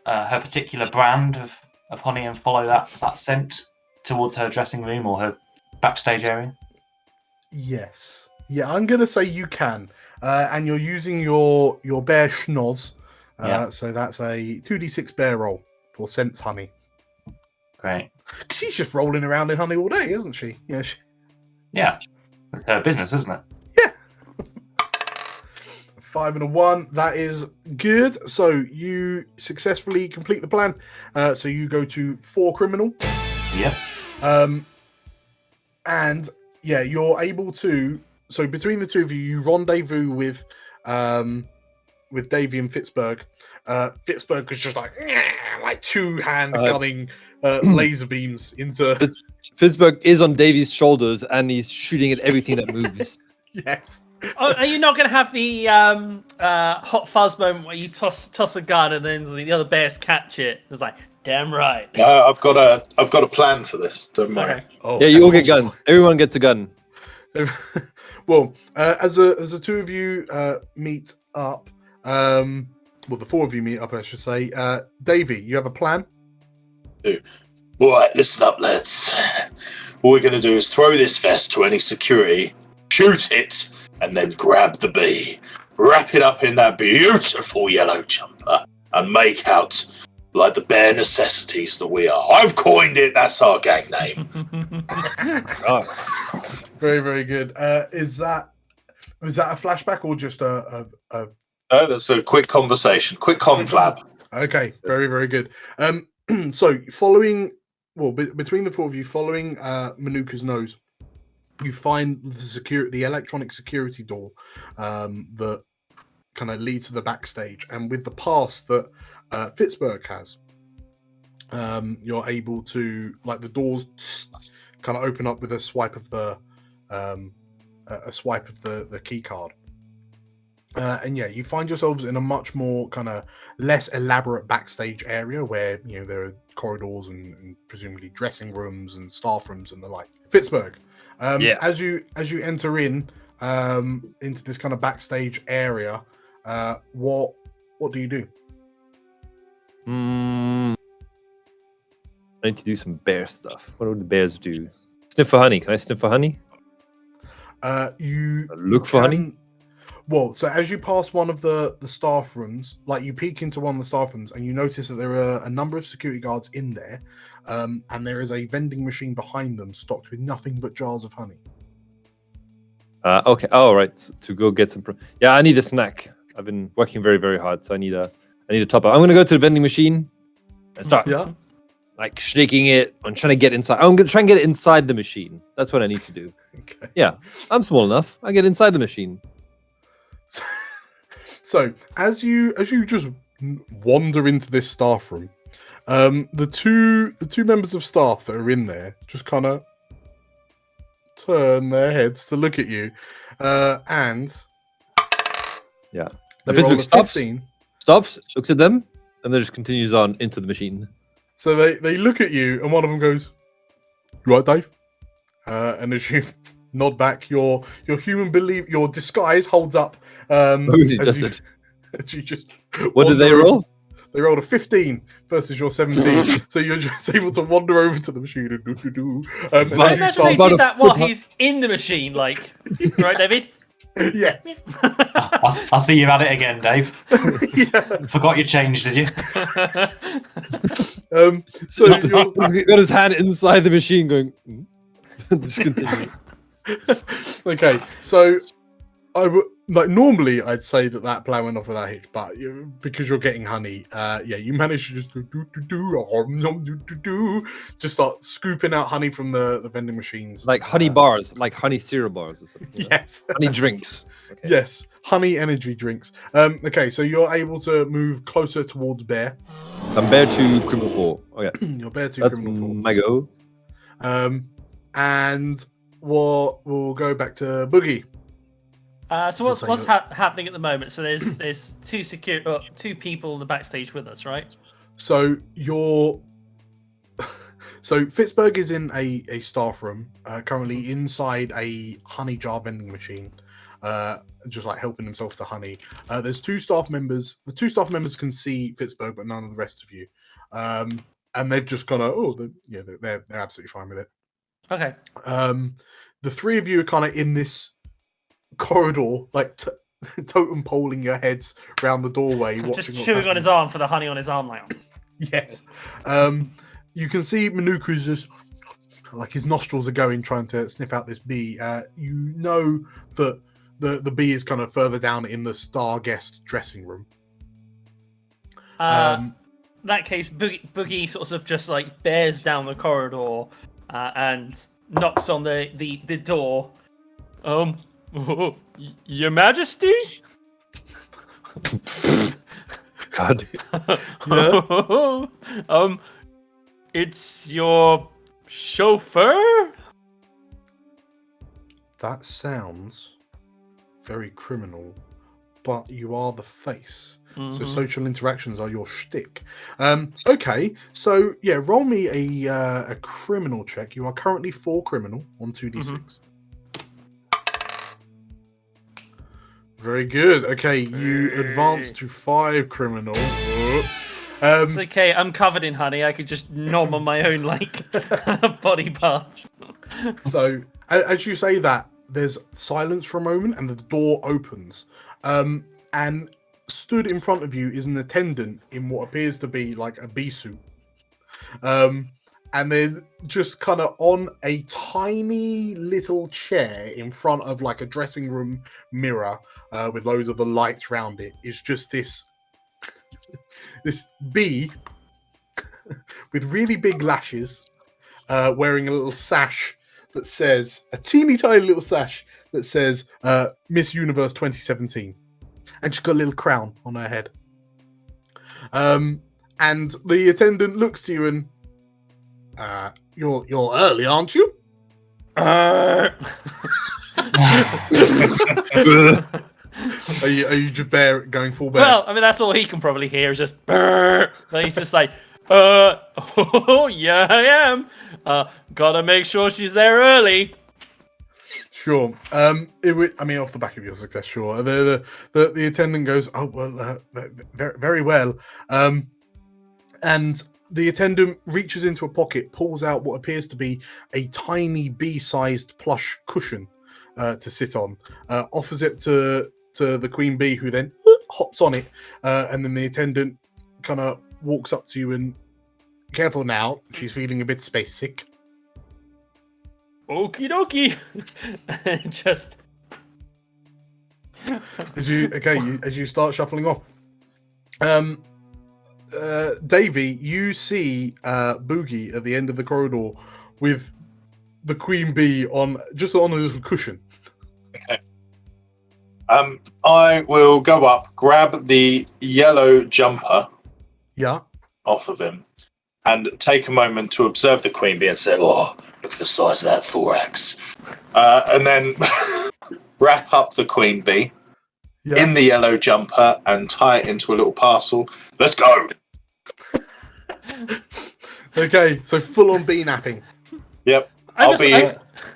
her particular brand of honey, and follow that scent towards her dressing room or her backstage area? Yes. Yeah, I'm gonna say you can. And you're using your bear schnoz. So that's a 2d6 bear roll for sense honey. Great. She's just rolling around in honey all day, isn't she? Yeah. Yeah. It's her business, isn't it? Yeah. 5 and a 1. That is good. So you successfully complete the plan. So you go to 4 criminal. Yep. And yeah, you're able to. So between the two of you, you rendezvous with Davey and Fitzberg. Fitzberg is just like 2-hand gunning laser beams into. Fitzberg is on Davey's shoulders and he's shooting at everything that moves. Yes. Oh, are you not going to have the hot fuzz moment where you toss a gun and then the other bears catch it? It's like, damn right. No, I've got a plan for this. Don't worry. Okay. Oh, yeah, you all get guns. Everyone gets a gun. Well, as the two of you meet up, the 4 of you meet up, I should say. Davey, you have a plan? All right, listen up, lads. What we're going to do is throw this vest to any security, shoot it, and then grab the bee, wrap it up in that beautiful yellow jumper, and make out like the bare necessities that we are. I've coined it. That's our gang name. Very, very good. Is that a flashback or just a? No, that's a quick conversation, quick conflab. Okay, very, very good. So following, between the 4 of you, following Manuka's nose, you find the electronic security door that kind of leads to the backstage, and with the pass that Fitzberg has, you're able to, like, the doors kind of open up with a swipe of the key card. And yeah, you find yourselves in a much more kind of less elaborate backstage area where, there are corridors and presumably dressing rooms and staff rooms and the like. Fitzberg, as you enter into this kind of backstage area, what do you do? I need to do some bear stuff. What would the bears do? Sniff for honey. Can I sniff for honey? You Look for honey. Well, so as you pass one of the staff rooms, like you peek into one of the staff rooms, and you notice that there are a number of security guards in there, and there is a vending machine behind them stocked with nothing but jars of honey. Okay. Oh, right. To go get some. Yeah, I need a snack. I've been working very, very hard, so I need a top up. I'm gonna go to the vending machine and start like shaking it. I'm trying to get inside. I'm gonna try and get it inside the machine. That's what I need to do. Okay. Yeah, I'm small enough. I get inside the machine. So as you just wander into this staff room, the two members of staff that are in there just kind of turn their heads to look at you, and yeah, they Facebook roll a stops, 15. looks at them, and then just continues on into the machine. So they look at you, and one of them goes, "You right, Dave?" And as you nod back, your your disguise holds up. As you just what did they roll? They rolled a 15 versus your 17, so you're just able to wander over to the machine and do. I imagine they did that while he's in the machine, like, right, David? Yes. I see you've had it again, Dave. Yeah. Forgot you changed, did you? So He's got his hand inside the machine, going. Just continue. Okay, so I would normally I'd say that plan went off without a hitch, but because you're getting honey, you managed to just just start scooping out honey from the vending machines, Like honey bars, like honey cereal bars or something. Yes, honey drinks. Okay. Yes, honey energy drinks. Okay, so you're able to move closer towards Bear. So I'm Bear 2, Criminal 4. Okay, You're Bear 2, that's Criminal 4. my go. And we'll go back to Boogie. So what's happening at the moment? So there's two people in the backstage with us, right? So Fitzberg is in a staff room, currently inside a honey jar vending machine, just like helping himself to honey. There's two staff members. The two staff members can see Fitzberg, but none of the rest of you. And they've just kind of they're absolutely fine with it. Okay. The three of you are kind of in this corridor, like totem poling your heads around the doorway, watching. Just chewing on his arm for the honey on his arm, like. Yes. You can see Manuka's just like his nostrils are going, trying to sniff out this bee. You know that the bee is kind of further down in the star guest dressing room. In that case, Boogie sort of just like bears down the corridor and knocks on the door. Your Majesty? God. Yeah? It's your chauffeur? That sounds very criminal, but you are the face. So social interactions are your shtick. Okay, so yeah, roll me a criminal check. You are currently 4 criminal on 2d6. Very good. Okay, you advance to 5 criminal. It's okay, I'm covered in honey. I could just nom on my own body parts. So as you say that, there's silence for a moment, and the door opens. And stood in front of you is an attendant in what appears to be like a bee suit. And then just kind of on a tiny little chair in front of like a dressing room mirror with loads of the lights around it is just this bee with really big lashes, wearing a little sash that says, a teeny tiny little sash that says Miss Universe 2017. And she's got a little crown on her head. And the attendant looks to you and, you're early, aren't you? Are you just going full bear? Well, I mean, that's all he can probably hear is just brr. Then he's just like, oh yeah, I am. Gotta make sure she's there early. Sure. Off the back of your success, sure. The attendant goes, oh well, very well. And the attendant reaches into a pocket, pulls out what appears to be a tiny bee-sized plush cushion, to sit on, offers it to the queen bee, who then hops on it, and then the attendant kind of walks up to you and, careful now, she's feeling a bit space sick. Okie dokie. Just As you start shuffling off, Davey, you see Boogie at the end of the corridor with the queen bee on a little cushion. Okay. I will go up, grab the yellow jumper Yeah. off of him, and take a moment to observe the queen bee and say, "Oh, look at the size of that thorax," and then wrap up the queen bee in the yellow jumper and tie it into a little parcel. Let's go. Okay, so full on bee napping. Yep. I'll be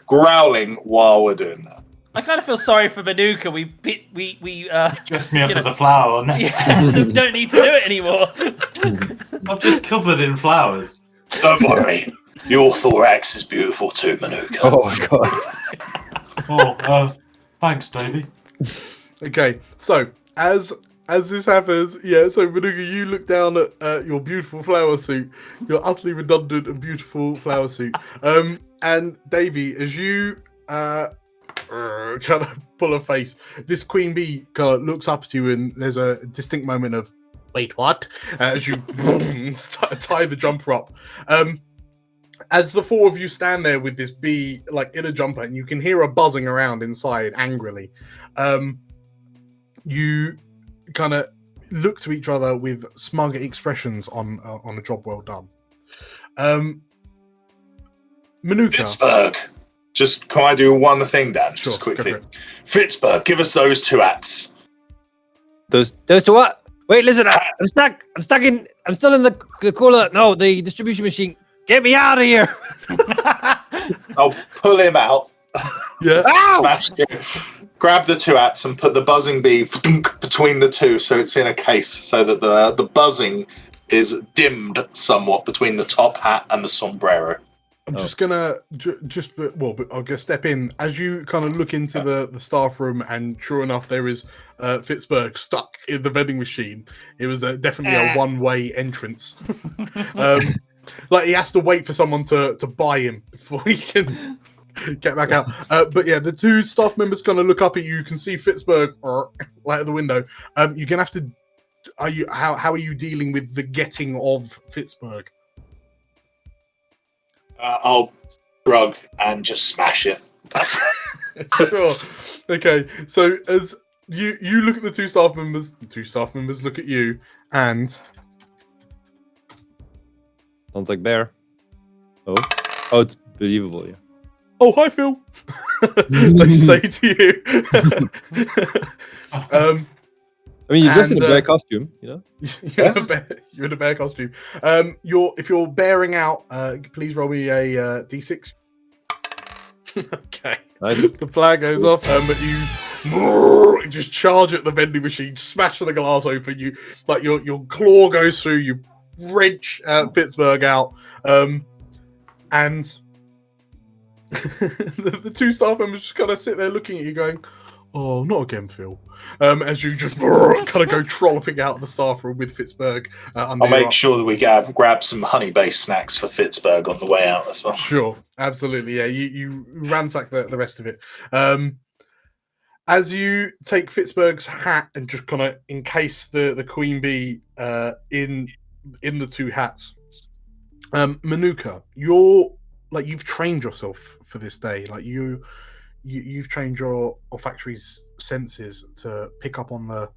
growling while we're doing that. I kind of feel sorry for Manuka. We Dressed me up as a flower unnecessarily. we don't need to do it anymore. I'm just covered in flowers. Don't worry. Your thorax is beautiful too, Manuka. Oh my god. Oh, thanks, Davey. Okay, so as this happens, so Manuka, you look down at your beautiful flower suit, your utterly redundant and beautiful flower suit. And Davey, as you kind of pull a face, this queen bee kind of looks up at you, and there's a distinct moment of, wait, what? As you tie the jumper up. As the four of you stand there with this bee like in a jumper, and you can hear her buzzing around inside angrily, you kind of look to each other with smug expressions on a job well done. Manuka. Fitzberg. Just, can I do one thing, Dan? Sure, just quickly. go for it. Fitzberg, give us those 2 hats. Those two what? Wait, listen, I'm stuck. I'm still in the cooler. No, the distribution machine. Get me out of here. I'll pull him out. Yeah. Smash it. Grab the 2 hats and put the buzzing bee between the two, so it's in a case, so that the buzzing is dimmed somewhat between the top hat and the sombrero. I'm just gonna but I'll go step in as you kind of look into the staff room, and sure enough, there is Fitzberg stuck in the vending machine. It was definitely a one-way entrance. Like he has to wait for someone to buy him before he can get back out. But yeah, the 2 staff members kind of look up at you. You can see Fitzberg like at the window. You're gonna have to. How are you dealing with the getting of Fitzberg? I'll shrug and just smash it. Sure. Okay. So as you look at the 2 staff members, the 2 staff members look at you, and Sounds like bear. Oh, it's believable. Yeah. oh, hi Phil. They say to you. I mean, you're dressed in a bear costume, you know. You're in a bear costume. If you're bearing out, please roll me a d6. Okay. Nice. The flag goes off, but you just charge at the vending machine, smash the glass open. You like your claw goes through. You wrench Pittsburgh out, and the 2 staff members just kind of sit there looking at you, going, "Oh, not again, Phil." As you just kind of go trolloping out of the staff room with Fitzberg. I'll make sure that we grab some honey-based snacks for Fitzberg on the way out as well. Sure, absolutely. Yeah, you ransack the rest of it. As you take Fitzberg's hat and just kind of encase the queen bee in the 2 hats. Manuka, you've trained yourself for this day. Like you've trained your olfactory senses to pick up on the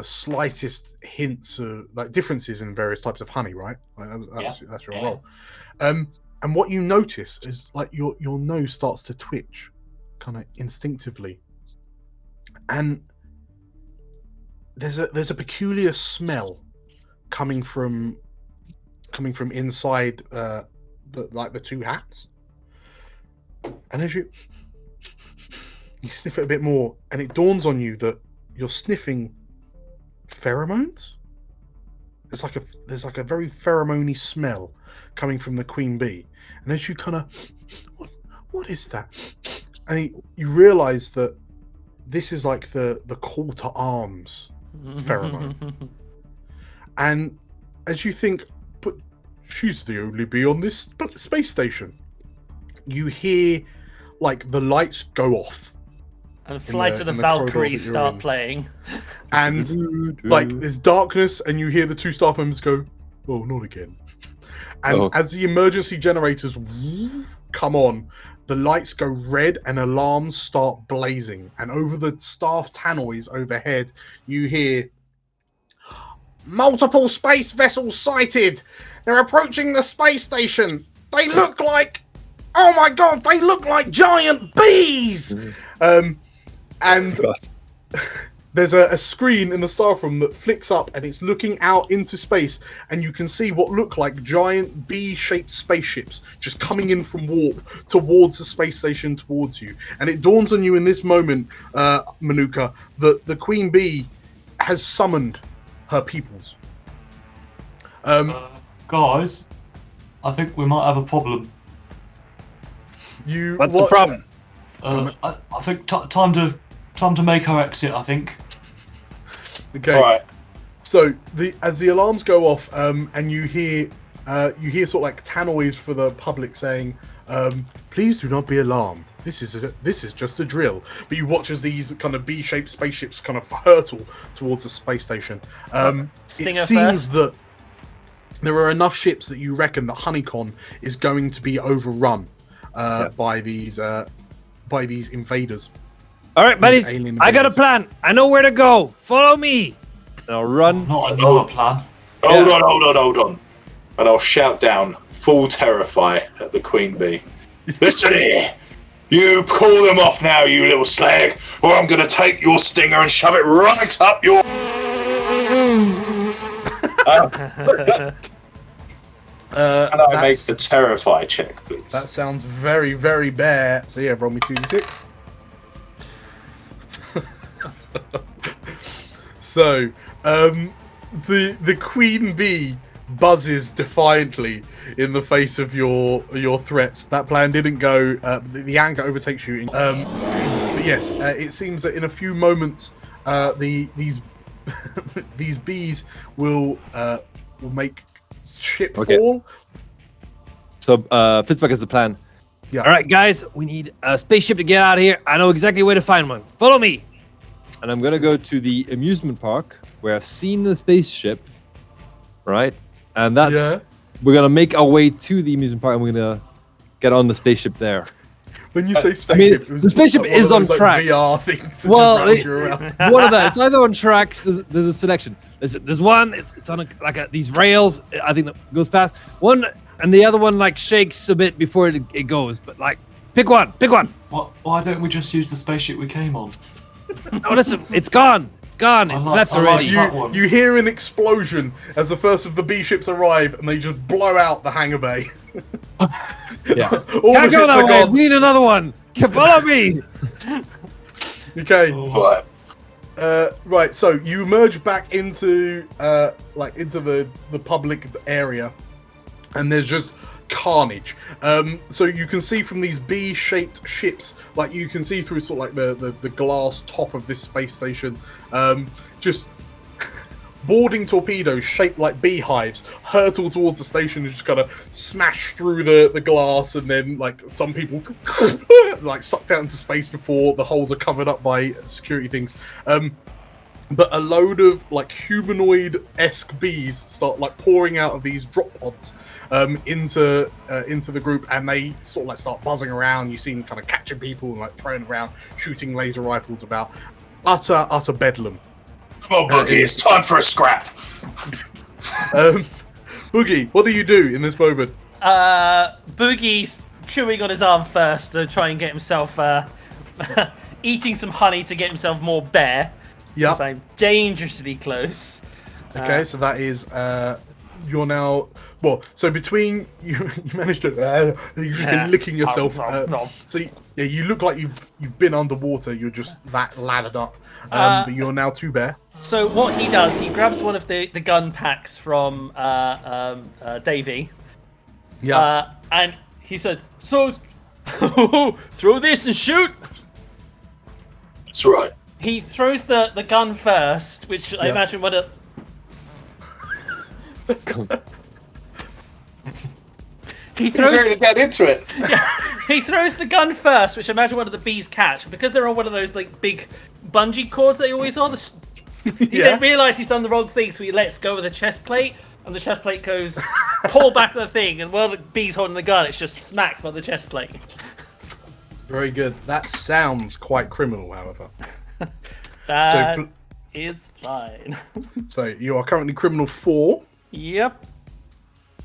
slightest hints of like differences in various types of honey, right? Like that's your role. And what you notice is like your nose starts to twitch, kind of instinctively, and there's a peculiar smell coming from inside the 2 hats, and as you sniff it a bit more, and it dawns on you that you're sniffing pheromones. There's like a very pheromone-y smell coming from the queen bee, and as you kind of, what is that? And you realise that this is like the call to arms pheromone. And as you think, but she's the only bee on this space station, you hear like the lights go off. And Flight of the Valkyries start playing. And like there's darkness, and you hear the two staff members go, "Oh, not again." And as the emergency generators come on, the lights go red and alarms start blazing. And over the staff tannoys overhead, you hear, "Multiple space vessels sighted. They're approaching the space station. They look like, oh my god, they look like giant bees." And there's a screen in the staff room that flicks up, and it's looking out into space, and you can see what look like giant bee-shaped spaceships just coming in from warp towards the space station towards you. And it dawns on you in this moment, Manuka, that the Queen Bee has summoned her peoples. Guys, I think we might have a problem. What's the problem? I think time to make our exit, I think. Okay. All right. So as the alarms go off, and you hear sort of like tannoys for the public saying, "Please do not be alarmed. This is just a drill." But you watch as these kind of B-shaped spaceships kind of hurtle towards the space station. It seems that there are enough ships that you reckon that Honeycon is going to be overrun by these invaders. All right, buddies, I got a plan. I know where to go. Follow me. And I'll run. Not another plan. Hold on. And I'll shout down, full terrify at the Queen Bee. "Listen here. You pull them off now, you little slag, or I'm going to take your stinger and shove it right up your..." And I make the terrify check, please. That sounds very, very bad. So yeah, roll me 2d6. So, the Queen Bee buzzes defiantly in the face of your threats. That plan didn't go. The anger overtakes you. But yes, it seems that in a few moments, these these bees will make shipfall. So Fitzpatrick has a plan. Yeah. All right, guys, we need a spaceship to get out of here. I know exactly where to find one. Follow me. And I'm gonna go to the amusement park where I've seen the spaceship, right? And we're gonna make our way to the amusement park, and we're gonna get on the spaceship there. When you say spaceship, the spaceship is on tracks. VR things. Well, one of that. It's either on tracks. There's a selection. There's one. It's on these rails. I think that goes fast. One, and the other one like shakes a bit before it goes. But like, pick one. Why don't we just use the spaceship we came on? No, listen, it's gone. It's left already. You hear an explosion as the first of the B ships arrive, and they just blow out the hangar bay. Yeah. All Can't the go ships that are way. gone. We need another one. Follow me. Okay. Right. Right. So you emerge back into the public area, and there's just carnage. So you can see from these B-shaped ships, like you can see through sort of like the glass top of this space station, just boarding torpedoes shaped like beehives hurtle towards the station and just kind of smash through the glass, and then like some people like sucked out into space before the holes are covered up by security things. But a load of like humanoid-esque bees start like pouring out of these drop pods into the group, and they sort of like start buzzing around. You see them kind of catching people and like throwing around, shooting laser rifles about. Utter bedlam. Come on, Boogie, it's time for a scrap. Boogie, what do you do in this moment? Boogie's chewing on his arm first to try and get himself eating some honey to get himself more bare. Yeah. I'm dangerously close. Okay, so that is you're now so between you managed to you've just been licking yourself. So you look like you've been underwater. You're just that lathered up, but you're now too bare. So what he does, he grabs one of the gun packs from Davey. Yeah. And he said, "So, Throw this and shoot. That's right. He throws the gun first, which I imagine would have. He throws. He's ready to get into it. Yeah, he throws the gun first, which I imagine one of the bees catch. And because they're on one of those like big bungee cords they always are, he then realizes he's done the wrong thing, so he lets go of the chest plate, and the chest plate goes pull back the thing, and while the bee's holding the gun, it's just smacked by the chest plate. Very good. That sounds quite criminal, however. That is fine. So you are currently criminal 4 Yep.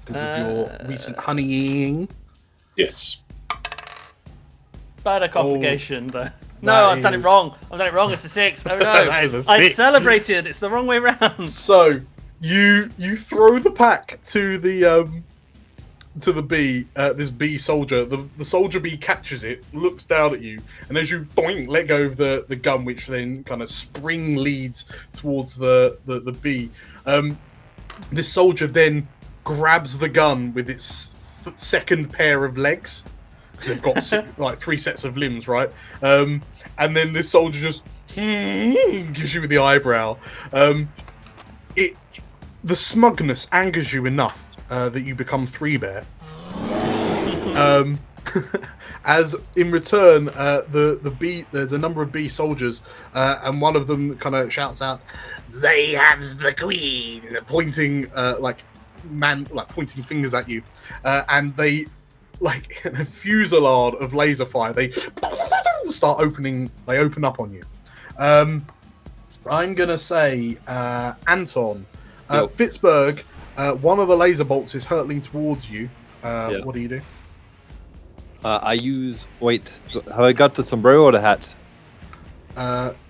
because of your recent honeying. Yes. Bad a complication, but no, I've done it wrong. I've done it wrong. It's a 6. Oh no! That is a I 6. celebrated. It's the wrong way round. So you throw the pack to the bee, this bee soldier. The soldier bee catches it, looks down at you, and as you boing, let go of the gun, which then kind of spring leads towards the bee. This soldier then grabs the gun with its second pair of legs, because they've got like 3 sets of limbs, right? And then this soldier just gives you with the eyebrow. The smugness angers you enough that you become 3-bear. As in return, the bee, there's a number of bee soldiers, and one of them kind of shouts out, "They have the queen," pointing pointing fingers at you, and they, like in a fusillade of laser fire, they start opening. They open up on you. I'm gonna say, Anton, Fitzberg. One of the laser bolts is hurtling towards you. What do you do? I use. Wait, have I got the sombrero or the hat?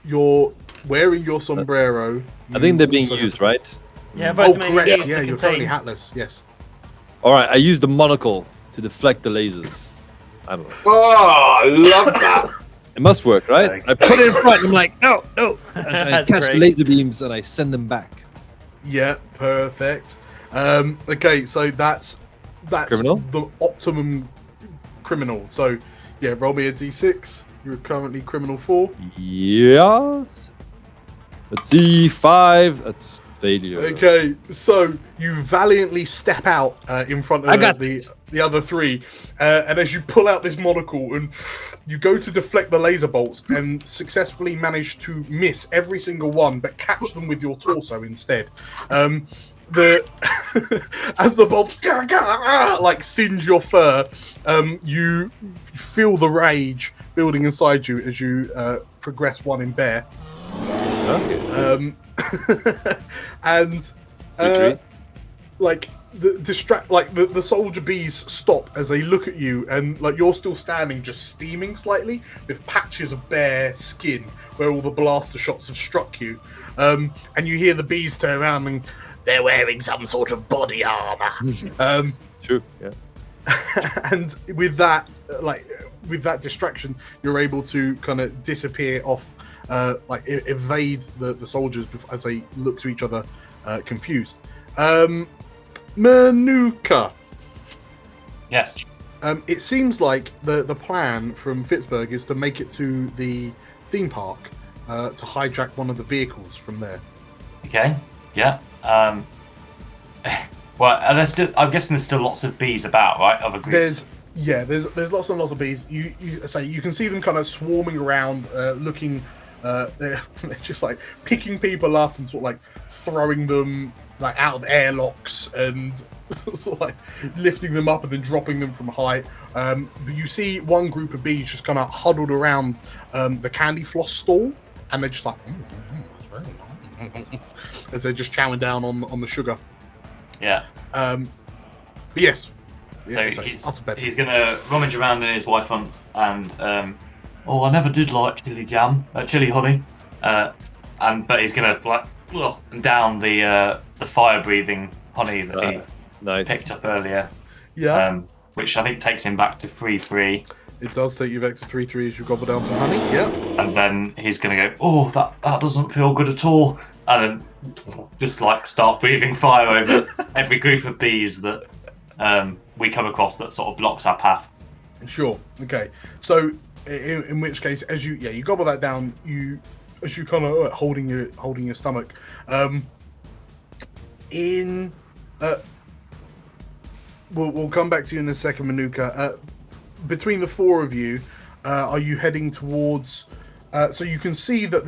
You're wearing your sombrero. I think they're being used, right? Yeah, both correct. used Yeah, to you're contain. currently hatless. Yes. All right, I use the monocle to deflect the lasers. I don't know. Oh, I love that. It must work, right? I put it in front. And I'm like, no. I try and That's catch the great. laser beams and I send them back. Yeah, perfect. Okay, so that's Criminal? the optimum criminal. So yeah, roll me a d6. You're currently criminal 4. Yes. Let's see, 5. That's failure. Okay, so you valiantly step out in front I got of the other 3, and as you pull out this monocle and you go to deflect the laser bolts and successfully manage to miss every single one, but catch them with your torso instead. As the bolts like singe your fur, you feel the rage building inside you as you progress 1 in bear. And like the soldier bees stop as they look at you, and like you're still standing just steaming slightly with patches of bare skin where all the blaster shots have struck you, and you hear the bees turn around and they're wearing some sort of body armor. True, yeah. And with that distraction, you're able to kind of disappear off, evade the soldiers as they look to each other, confused. Manuka. Yes. It seems like the plan from Fitzberg is to make it to the theme park, to hijack one of the vehicles from there. Okay. Yeah. Well, are there still? I'm guessing there's still lots of bees about, right? Other groups. There's lots and lots of bees. You can see them kind of swarming around, looking. They're just like picking people up and sort of like throwing them like out of airlocks and sort of like lifting them up and then dropping them from height. But you see one group of bees just kind of huddled around the candy floss stall, and they're just like as they're just chowing down on the sugar. Yeah. But yes. Yeah, So he's going to rummage around in his wife hunt and I never did like chili honey, but he's going to like and down the fire breathing honey that he picked up earlier. Yeah. Which I think takes him back to 3-3. It does take you back to 3-3 as you gobble down some honey. Yeah. And then he's going to go, that doesn't feel good at all, and then just like start breathing fire over every group of bees that we come across that sort of blocks our path. Sure. Okay. So, in which case, as you gobble that down, as you kind of holding your stomach, we'll come back to you in a second, Manuka. Between the four of you, are you heading towards? So you can see that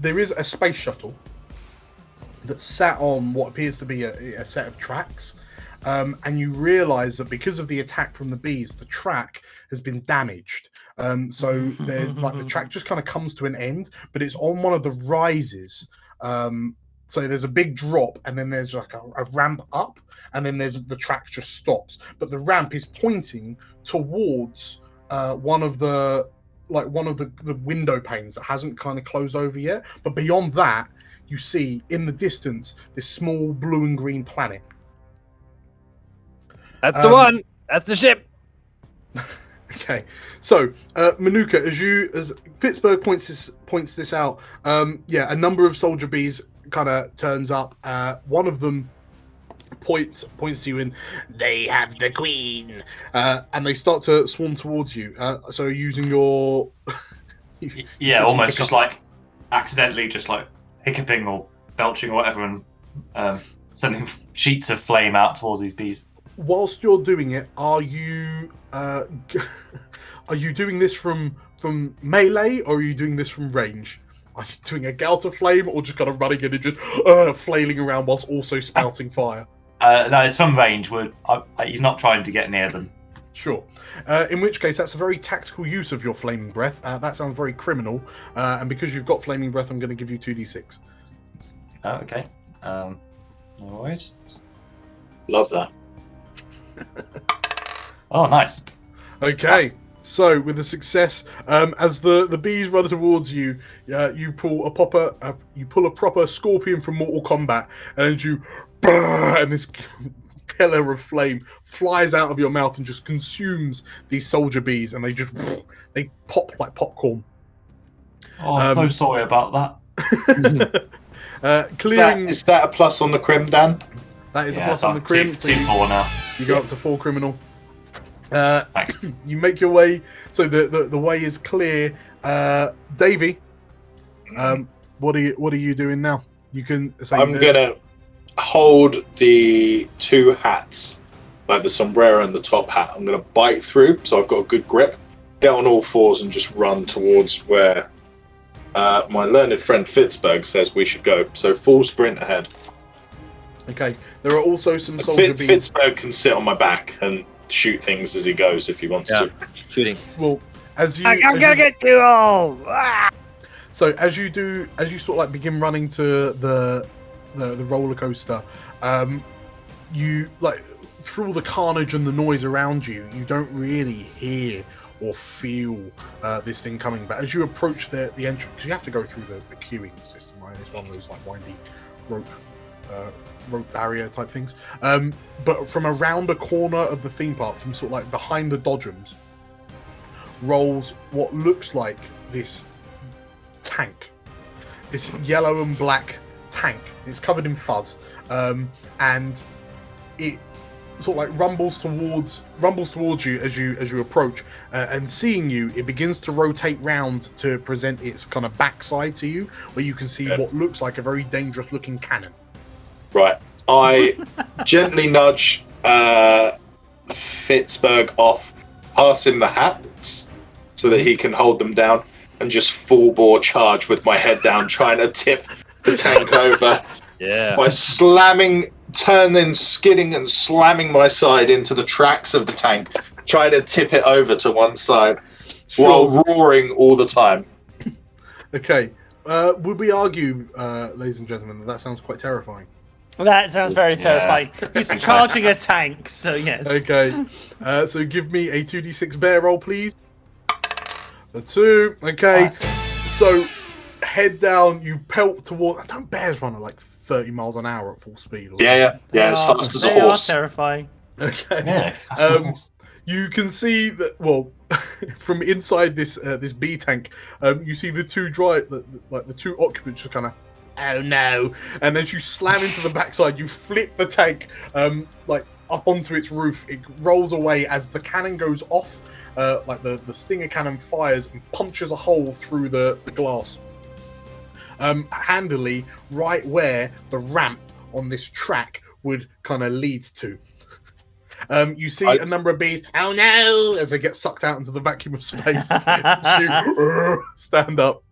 there is a space shuttle that's sat on what appears to be a set of tracks. And you realise that because of the attack from the bees, the track has been damaged. So the track just kind of comes to an end, but it's on one of the rises. So there's a big drop, and then there's like a ramp up, and then the track just stops. But the ramp is pointing towards one of the window panes that hasn't kind of closed over yet. But beyond that, you see in the distance this small blue and green planet. That's the one. That's the ship. Okay, so Manuka, as Pittsburgh points this out, a number of soldier bees kind of turns up. One of them points to you and they have the queen, and they start to swarm towards you. So using your almost just like accidentally just like hiccuping or belching or whatever, and sending sheets of flame out towards these bees. Whilst you're doing it, are you doing this from melee, or are you doing this from range? Are you doing a gout of flame, or just kind of running in and just flailing around whilst also spouting fire? No, it's from range. He's not trying to get near them. Sure. In which case, that's a very tactical use of your flaming breath. That sounds very criminal. And because you've got flaming breath, I'm going to give you 2d6. Oh, okay. No worries. Love that. Oh, nice. Okay, so with the success, as the bees run towards you, you pull a proper scorpion from Mortal Kombat, and this pillar of flame flies out of your mouth and just consumes these soldier bees, and they pop like popcorn. Oh, I'm so sorry about that. Clearing. Is that a plus on the crim, Dan? That is a plus on the crim. Two for now. You go up to 4 criminal. You make your way, so the way is clear. Davey, what are you doing now? You can. I'm gonna hold the two hats, like the sombrero and the top hat. I'm gonna bite through, so I've got a good grip. Get on all fours and just run towards where my learned friend Fitzberg says we should go. So full sprint ahead. Okay. There are also some soldier bees. Fitzberg can sit on my back and shoot things as he goes if he wants to. Shooting. Well, I'm gonna get you all. So as you sort of like begin running to the roller coaster, you like through all the carnage and the noise around you, you don't really hear or feel this thing coming. But as you approach the entrance, because you have to go through the queuing system, right? It's one of those like windy rope barrier type things. But from around a corner of the theme park, from sort of like behind the dodgems, rolls what looks like this tank, this yellow and black tank. It's covered in fuzz, and it sort of like rumbles towards you as you approach, and seeing you, it begins to rotate round to present its kind of backside to you, where you can see what looks like a very dangerous looking cannon. Right. I gently nudge Fitzberg off, pass him the hats so that he can hold them down, and just full bore charge with my head down, trying to tip the tank over. Yeah. By skidding and slamming my side into the tracks of the tank, trying to tip it over to one side while roaring all the time. Okay. Would we argue, ladies and gentlemen, that sounds quite terrifying? That sounds very terrifying. He's charging a tank, so yes. Okay. So give me a 2d6 bear roll, please. A 2. Okay. Nice. So head down, you pelt toward. Don't bears run at like 30 miles an hour at full speed? Yeah, as fast as a horse. They are terrifying. Okay. Yeah. You can see that. Well, from inside this bee tank, you see the two the two occupants just kind of. Oh no! And as you slam into the backside, you flip the tank, like up onto its roof. It rolls away as the cannon goes off, like the Stinger cannon fires and punches a hole through the glass. Handily, right where the ramp on this track would kind of lead to. You see a number of bees, oh no, as they get sucked out into the vacuum of space. Shoot, stand up.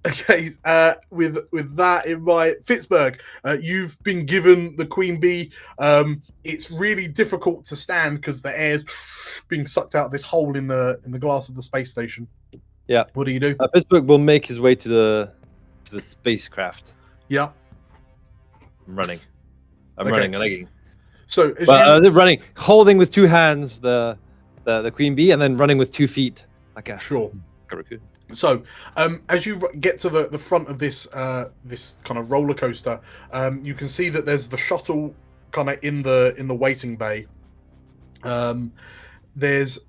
Okay, with that in mind, Fitzberg, you've been given the queen bee. It's really difficult to stand because the air's being sucked out of this hole in the glass of the space station. Yeah. What do you do? Fitzberg will make his way to the spacecraft. Yeah. I'm running. I'm running. So running, holding with 2 hands the queen bee, and then running with 2 feet. Like a sure. So, as you get to the front of this this kind of roller coaster, you can see that there's the shuttle kind of in the waiting bay. There's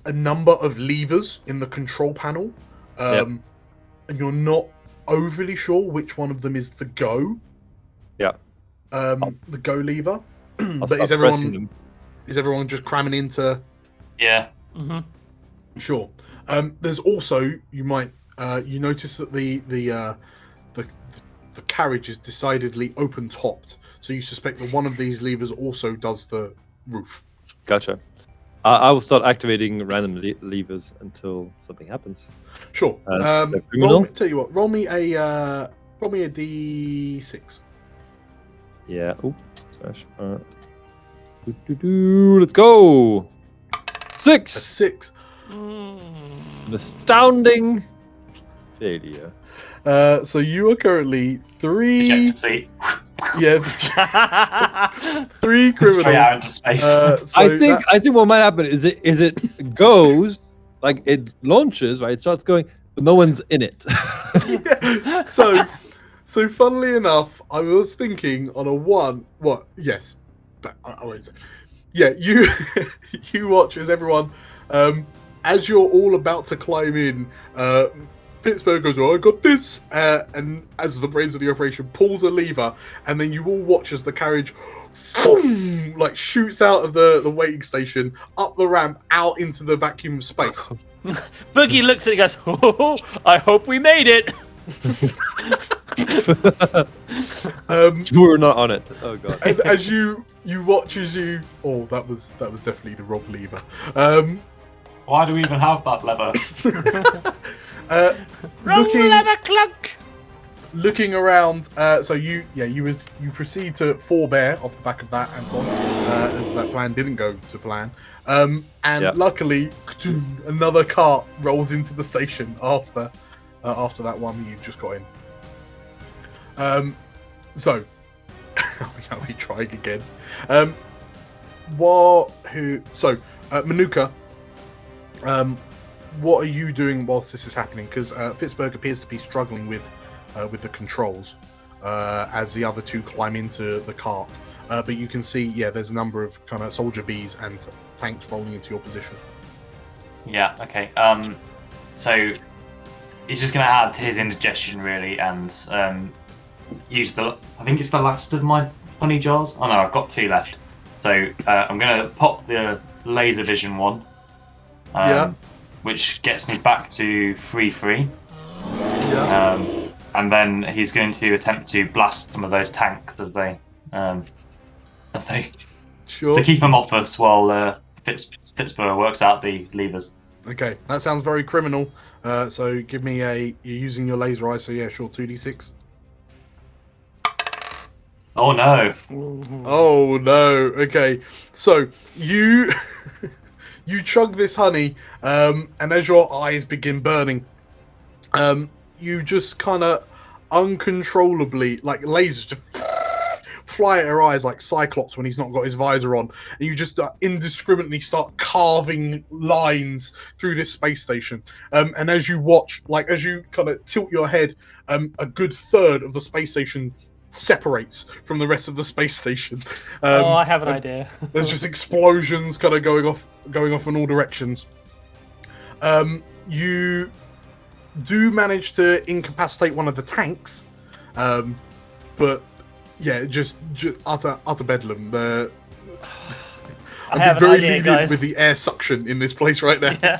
a number of levers in the control panel, and you're not overly sure which one of them is the go. Yeah. The go lever. But is everyone just cramming into? Yeah. Mm-hmm. Sure. There's also you notice that the carriage is decidedly open topped, so you suspect that one of these levers also does the roof. Gotcha. I will start activating random levers until something happens. Sure. Tell you what. Roll me a d6. Yeah. Ooh. Smash. Let's go. 6. 6. It's an astounding failure. So you are currently 3. Eject seat. Yeah. 3 criminals. Straight out into space. I think what might happen is it goes, like it launches, right? It starts going, but no one's in it. Yeah. So funnily enough, I was thinking on a 1. What? Yes. I won't say. Yeah, you you watch as everyone, as you're all about to climb in, Pittsburgh goes, oh, I got this, and as the brains of the operation pulls a lever, and then you all watch as the carriage boom, like shoots out of the waiting station, up the ramp, out into the vacuum of space. Boogie looks at it and goes, oh, I hope we made it. We're not on it. Oh god. And as you watch as you, oh, that was definitely the wrong lever. Why do we even have that lever? Looking around, so you proceed to forbear off the back of that, Anton, as that plan didn't go to plan. Luckily, another cart rolls into the station after that one you just got in. So I'll be trying again. Manuka, what are you doing whilst this is happening? Because Fitzberg appears to be struggling with the controls as the other 2 climb into the cart. But you can see, there's a number of kind of soldier bees and tanks rolling into your position. Yeah. Okay. So he's just going to add to his indigestion, really, and use I think it's the last of my honey jars. Oh no, I've got 2 left. So I'm going to pop the laser vision one, which gets me back to 3-3. Yeah. And then he's going to attempt to blast some of those tanks as they Sure. to keep them off us while Fitzburgh works out the levers. Okay, that sounds very criminal. So give me you're using your laser eye, so yeah, sure, 2d6. Oh no. Oh no. Okay. So you you chug this honey, and as your eyes begin burning, you just kind of uncontrollably, like lasers just fly at your eyes like Cyclops when he's not got his visor on, and you just indiscriminately start carving lines through this space station. And as you watch, like as you kind of tilt your head, a good third of the space station separates from the rest of the space station. I have an idea. There's just explosions kind of going off in all directions. You do manage to incapacitate one of the tanks, but yeah, just utter bedlam. I I'm have being an very idea, lenient guys. with the air suction in this place right now. Yeah.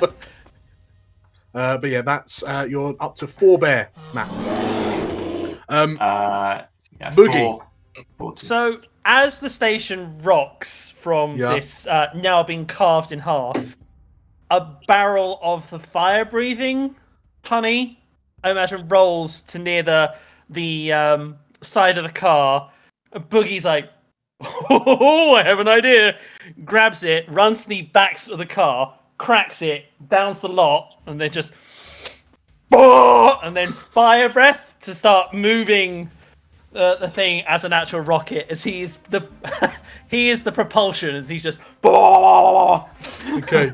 But yeah, that's you're up to 4 bear, Matt. Yeah, Boogie. four. So as the station rocks from this now being carved in half, a barrel of the fire-breathing honey, I imagine, rolls to near the side of the car. And Boogie's like, "Oh, I have an idea!" Grabs it, runs to the backs of the car, cracks it, downs the lot, and then just, and then fire breath to start moving the thing as an actual rocket. As he is the he is the propulsion. As he's just. Okay,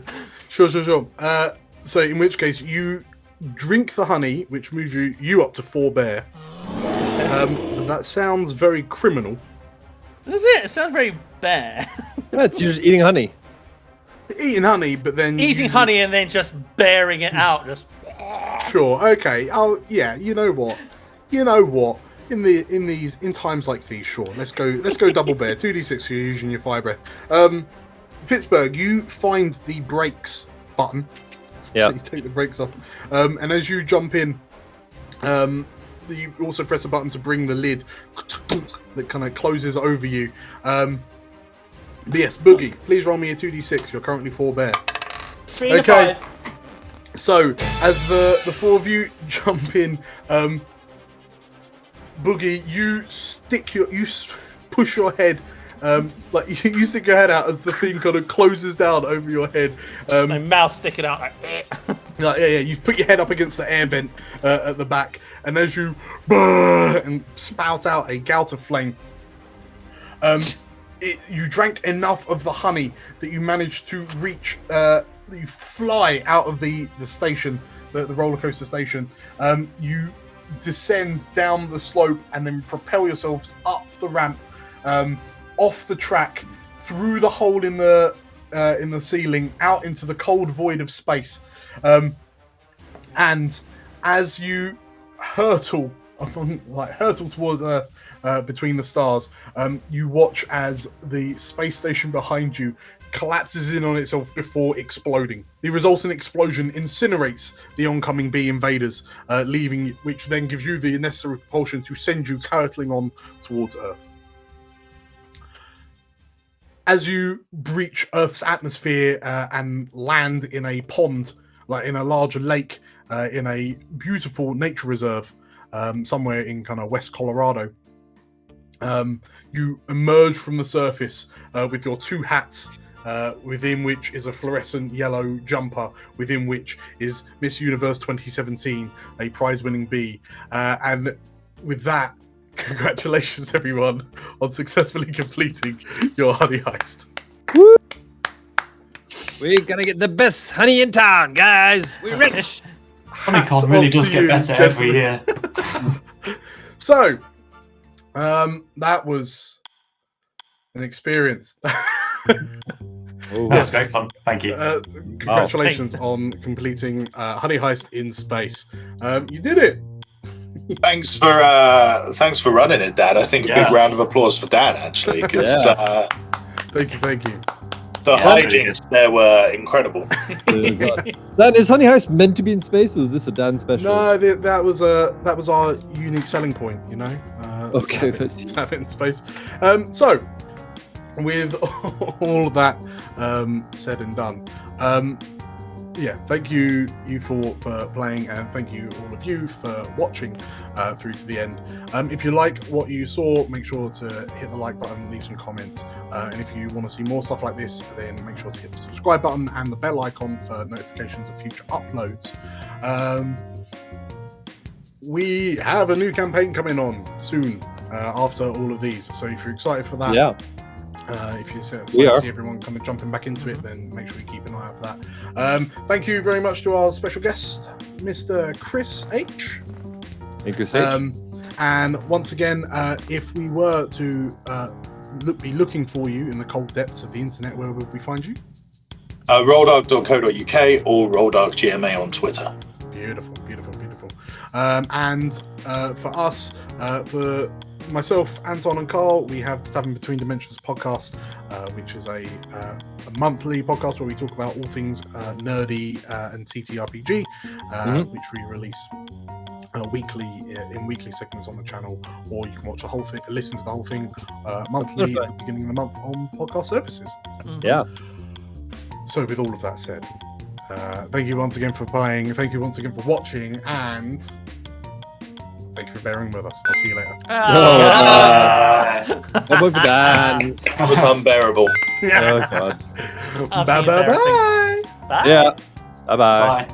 sure. So in which case you drink the honey, which moves you up to 4 bear. That sounds very criminal. That's it. It sounds very bear. Yeah, it's you're just eating honey. Eating honey, but then Eating honey and then just bearing it out. Just. Sure. Okay. Oh yeah. You know what? In times like these, sure. Let's go double bear. 2d6 for you using your fire breath. Fitzberg, you find the brakes button. Yeah. So you take the brakes off. And as you jump in, you also press a button to bring the lid that kind of closes over you. But yes, Boogie, please roll me a 2d6. You're currently 4 bear. 3 to 5. So as the 4 of you jump in, Boogie, you push your head, like you stick your head out as the thing kind of closes down over your head. My mouth sticking out like. Yeah. You put your head up against the air vent at the back, and as you and spout out a gout of flame, you drank enough of the honey that you managed to reach. You fly out of the station, the roller coaster station. You descend down the slope and then propel yourselves up the ramp, off the track, through the hole in the ceiling, out into the cold void of space. And as you hurtle towards Earth, between the stars, you watch as the space station behind you collapses in on itself before exploding. The resultant explosion incinerates the oncoming bee invaders, which then gives you the necessary propulsion to send you hurtling on towards Earth. As you breach Earth's atmosphere and land in a pond, like in a larger lake, in a beautiful nature reserve, somewhere in kind of West Colorado, you emerge from the surface with your 2 hats, within which is a fluorescent yellow jumper, within which is Miss Universe 2017, a prize-winning bee. And with that, congratulations everyone on successfully completing your honey heist. Woo! We're gonna get the best honey in town, guys. We're rich. Honeycon really does get better every year. So, that was an experience. That's great fun. Thank you. Congratulations on completing Honey Heist in space. You did it. Thanks for running it, Dad. I think a big round of applause for Dan, actually, because Thank you. the hijinks there were incredible. Dan, is Honey Heist meant to be in space, or is this a Dan special? No, that was our unique selling point, you know. Okay, to have it in space. So, with all of that said and done, thank you for playing, and thank you all of you for watching through to the end. If you like what you saw, make sure to hit the like button, leave some comments, and if you want to see more stuff like this, then make sure to hit the subscribe button and the bell icon for notifications of future uploads. We have a new campaign coming on soon after all of these, so if you're excited for that, if you see everyone kind of jumping back into it, then make sure you keep an eye out for that. Thank you very much to our special guest, Mr. Chris H. Hey, Chris H. And once again, if we were to be looking for you in the cold depths of the internet, where would we find you? Rolldark.co.uk or RolldarkGMA on Twitter. Beautiful. And for us, for myself, Anton, and Carl, we have the Tavern Between Dimensions podcast, which is a monthly podcast where we talk about all things nerdy and TTRPG, which we release weekly in weekly segments on the channel, or you can watch the whole thing, listen to the whole thing monthly at the beginning of the month on podcast services. Yeah. So with all of that said, thank you once again for playing, thank you once again for watching, and thank you for bearing with us. I'll see you later. That was unbearable. Oh god. Bye. Bye. Yeah. Bye-bye. Bye.